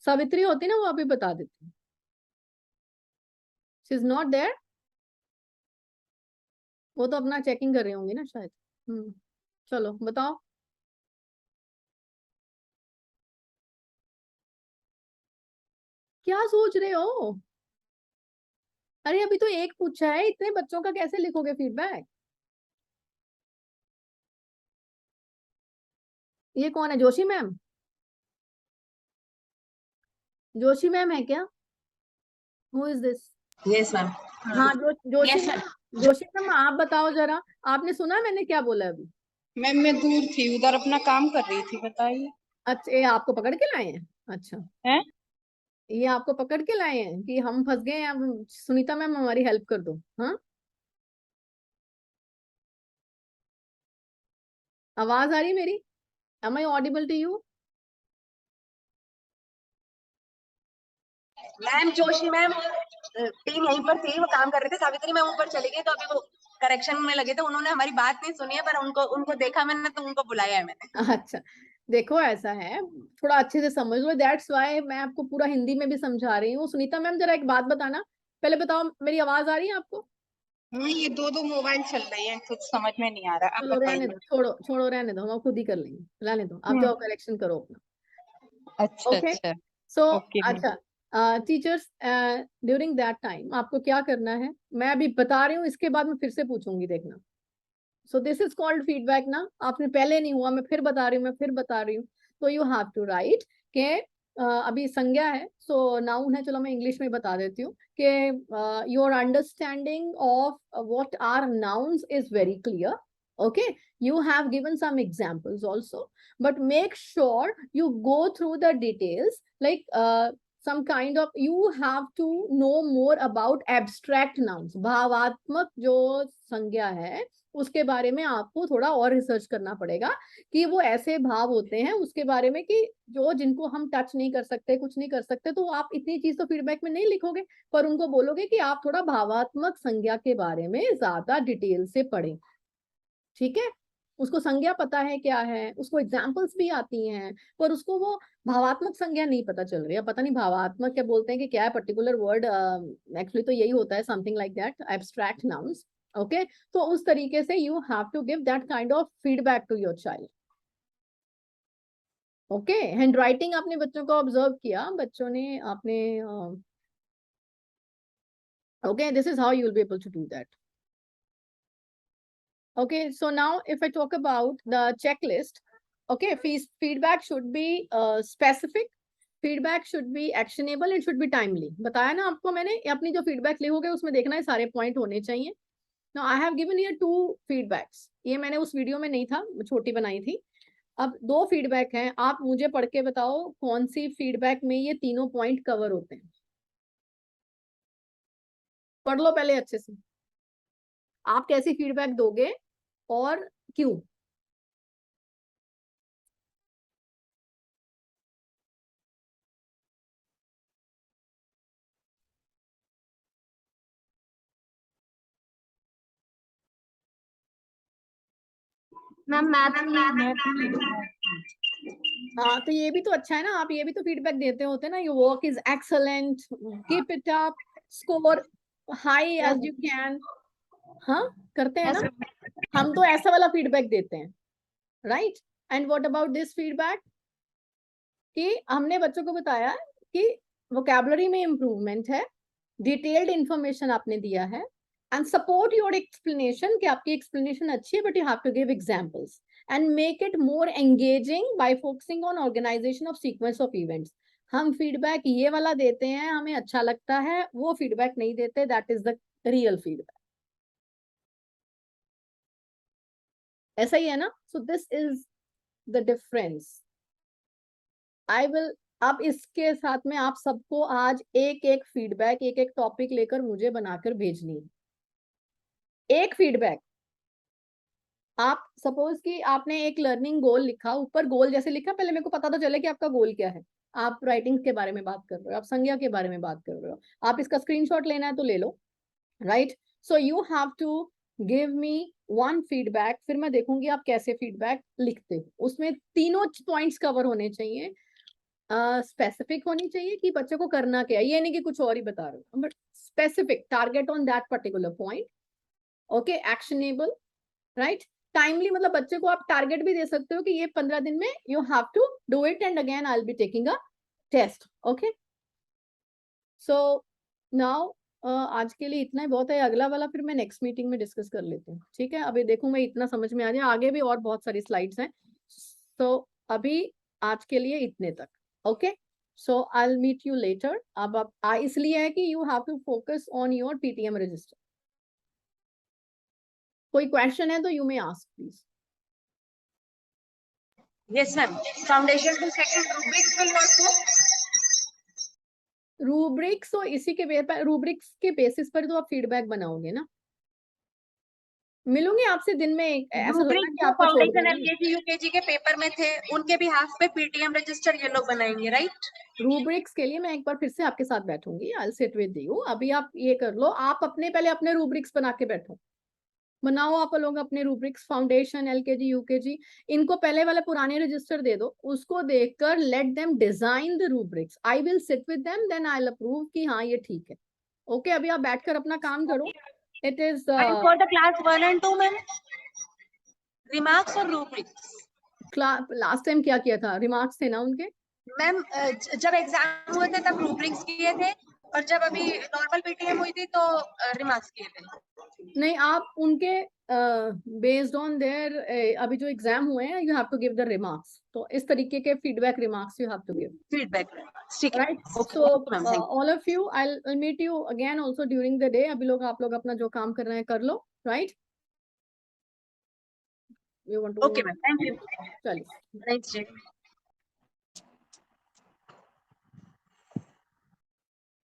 सावित्री होती ना, वो अभी बता देती। She is not there. वो तो अपना चेकिंग कर रही होंगी ना शायद। चलो बताओ। क्या सोच रहे हो? अरे अभी तो एक पूछा है, इतने बच्चों का कैसे लिखोगे फीडबैक? ये कौन है, जोशी मैम? जोशी मैम है क्या? Who is this? Yes ma'am. हाँ Joshi Yes, ma'am. Joshi ma'am आप बताओ जरा, आपने सुना मैंने क्या बोला अभी? मैम मैं दूर थी, उधर अपना काम कर रही थी, बताइए। अच्छा, ये आपको पकड़ के लाए हैं? अच्छा, हैं? ये आपको पकड़ के लाए हैं कि हम फंस गए हैं, अब सुनीता मैम हमारी हेल्प कर दो। हाँ, आवाज आ रही मेरी? Am I audible to you? Ma'am Joshi ma'am team यहीं पर थी, वो काम कर रहे थे। सावित्री मैम ऊपर चली गई, तो अभी वो करेक्शन में लगे थे। उन्होंने हमारी बात नहीं सुनी है, पर उनको उनको देखा मैंने, तो उनको बुलाया है मैंने। अच्छा, देखो ऐसा है, थोड़ा अच्छे से समझ लो, दैट्स वाई मैं आपको पूरा हिंदी में भी समझा रही हूँ। सुनीता मैम जरा एक बात बताना, पहले बताओ मेरी आवाज आ रही है आपको? ये दो दो मोबाइल चल रही है, कुछ समझ में नहीं आ रहा, आप चलो रहने बताइए। दो, छोड़ो छोड़ो, रहने दो, हम खुद ही कर लेंगे, रहने दो, आप हम्म। जाओ करेक्शन करो अपना। अच्छा ओके, अच्छा। So okay ma'am. अच्छा, टीचर्स ड्यूरिंग दैट टाइम आपको क्या करना है, मैं अभी बता रही हूँ, इसके बाद मैं फिर से पूछूंगी, देखना। सो दिस इज कॉल्ड फीडबैक ना, आपने पहले नहीं हुआ, मैं फिर बता रही हूँ, मैं फिर बता रही हूँ। तो यू हैव टू राइट के अभी संज्ञा है, सो नाउन है, चलो मैं इंग्लिश में बता देती हूँ कि your understanding of what are nouns is very clear. Okay, you have given some examples also, but make sure you go through the details, like some kind of, you have to know more about abstract nouns, भावात्मक जो संज्ञा है उसके बारे में आपको थोड़ा और रिसर्च करना पड़ेगा, कि वो ऐसे भाव होते हैं उसके बारे में कि जो जिनको हम टच नहीं कर सकते, कुछ नहीं कर सकते, तो आप इतनी चीज तो फीडबैक में नहीं लिखोगे, पर उनको बोलोगे कि आप थोड़ा भावात्मक संज्ञा के बारे में ज्यादा डिटेल से पढ़ें, ठीक है? उसको संज्ञा पता है क्या है, उसको एग्जाम्पल्स भी आती हैं, पर उसको वो भावात्मक संज्ञा नहीं पता चल रही है, पता नहीं भावात्मक क्या बोलते हैं कि क्या है पर्टिकुलर वर्ड, एक्चुअली तो यही होता है, something like that, abstract nouns. Okay, तो उस तरीके से you have to give that kind of feedback to your child. Okay, handwriting आपने बच्चों को ऑब्जर्व किया, बच्चों ने आपने okay, this is how you will be able to do that. Okay, so now if I talk about the checklist, okay, feedback should be specific, feedback should be actionable, it should be timely. बताया ना आपको मैंने, अपनी जो feedback लिखोगे उसमें देखना है सारे point होने चाहिए. Now I have given here 2 feedbacks. ये मैंने उस वीडियो में नहीं था, छोटी बनाई थी. अब 2 feedback हैं, आप मुझे पढ़ के बताओ कौन सी feedback में ये तीनों point cover होते हैं. पढ़ लो पहले अच्छे से, आप कैसी feedback दोगे और क्यों? मैम मैथ हाँ, तो ये भी तो अच्छा है ना, आप ये भी तो फीडबैक देते होते ना, your work is excellent, keep it up, score high as you can. हाँ, करते हैं ना, हम तो ऐसा वाला फीडबैक देते हैं, right? And what about this feedback, कि हमने बच्चों को बताया कि वोकैबुलरी में इम्प्रूवमेंट है, डिटेल्ड इंफॉर्मेशन आपने दिया है, एंड सपोर्ट योर एक्सप्लेनेशन, कि आपकी एक्सप्लेनेशन अच्छी है but you have to give examples and make it more engaging by focusing on organisation of sequence of events. हम फीडबैक ये वाला देते हैं, हमें अच्छा लगता है, वो फीडबैक नहीं देते, that is the real feedback. ऐसा ही है ना? सो this is the difference. I will, अब इसके साथ में आप सबको आज एक एक फीडबैक, एक एक टॉपिक लेकर मुझे बनाकर भेजनी है. एक फीडबैक आप सपोज कि आपने एक लर्निंग गोल लिखा, ऊपर गोल जैसे लिखा, पहले मेरे को पता तो चले कि आपका गोल क्या है। आप राइटिंग के बारे में बात कर रहे हो, आप संज्ञा के बारे में बात कर रहे हो, आप इसका स्क्रीनशॉट लेना है तो ले लो, right. So you have to give me one feedback, फिर मैं देखूंगी आप कैसे फीडबैक लिखते हो। उसमें तीनों पॉइंट्स कवर होने चाहिए, स्पेसिफिक होनी चाहिए कि बच्चे को करना क्या है, ये नहीं कि कुछ और ही बता रहे हो, but specific, target on that particular point, okay, actionable, right. Timely, मतलब बच्चे को आप टारगेट भी दे सकते हो कि ये 15 दिन में you have to do it and again I will be taking a test, okay. So now आज के लिए इतना ही बहुत है, अगला वाला फिर मैं नेक्स्ट मीटिंग में डिस्कस कर लेती हूँ, ठीक है। अभी देखूं मैं इतना समझ में आ जाए, आगे भी और बहुत सारी स्लाइड्स हैं, तो अभी आज के लिए इतने तक, okay. So I will meet you later. अब आप इसलिए है कि you have to focus on your PTM register. कोई क्वेश्चन है तो you may ask please. Yes, ma'am. Foundation to second rubrics will not go. Rubrics तो इसी के रूब्रिक्स के बेसिस पर तो आप फीडबैक बनाओगे ना। मिलूंगी आपसे दिन में, ऐसा थोड़ा रूब्रिक ना कि जो आपको छोड़ फाउंडेशन दूंगी। एलकेजी यूकेजी के पेपर में थे, उनके भी हाफ पे पीटीएम रजिस्टर ये लोग बनाएंगे, राइट? रूब्रिक्स के लिए मैं एक बार फिर से आपके साथ बैठूंगी, I will sit with you. अभी आप ये कर लो, आप अपने पहले अपने रूब्रिक्स बना के बैठो, बनाओ आप लोग अपने रूब्रिक्स, फाउंडेशन एलकेजी यूकेजी, इनको पहले वाले पुराने रजिस्टर दे दो, उसको देखकर let them design the rubrics, I will sit with them, then I will approve कि हाँ ये ठीक है, ओके। अभी आप बैठकर अपना काम करो। It is And for the class 1 and 2, ma'am, remarks और rubrics. लास्ट टाइम क्या किया था, रिमार्क्स थे ना उनके। मैम जब एग्जाम हुए थे तब रूब्रिक्स किए थे, और जब अभी नॉर्मल पीटीएम हुई थी तो रिमार्क्स किए थे। नहीं, आप उनके बेस्ड ऑन देयर अभी जो एग्जाम हुए हैं, you have to give the remarks, तो इस तरीके के feedback remarks you have to give, feedback, ठीक है। Right. Okay so ma'am, thank all of you, I will meet you again also during the day. अभी लोग आप लोग अपना जो काम कर रहे हैं कर लो, right. You want you. Too, okay ma'am, thank you. चलिए। Nice day.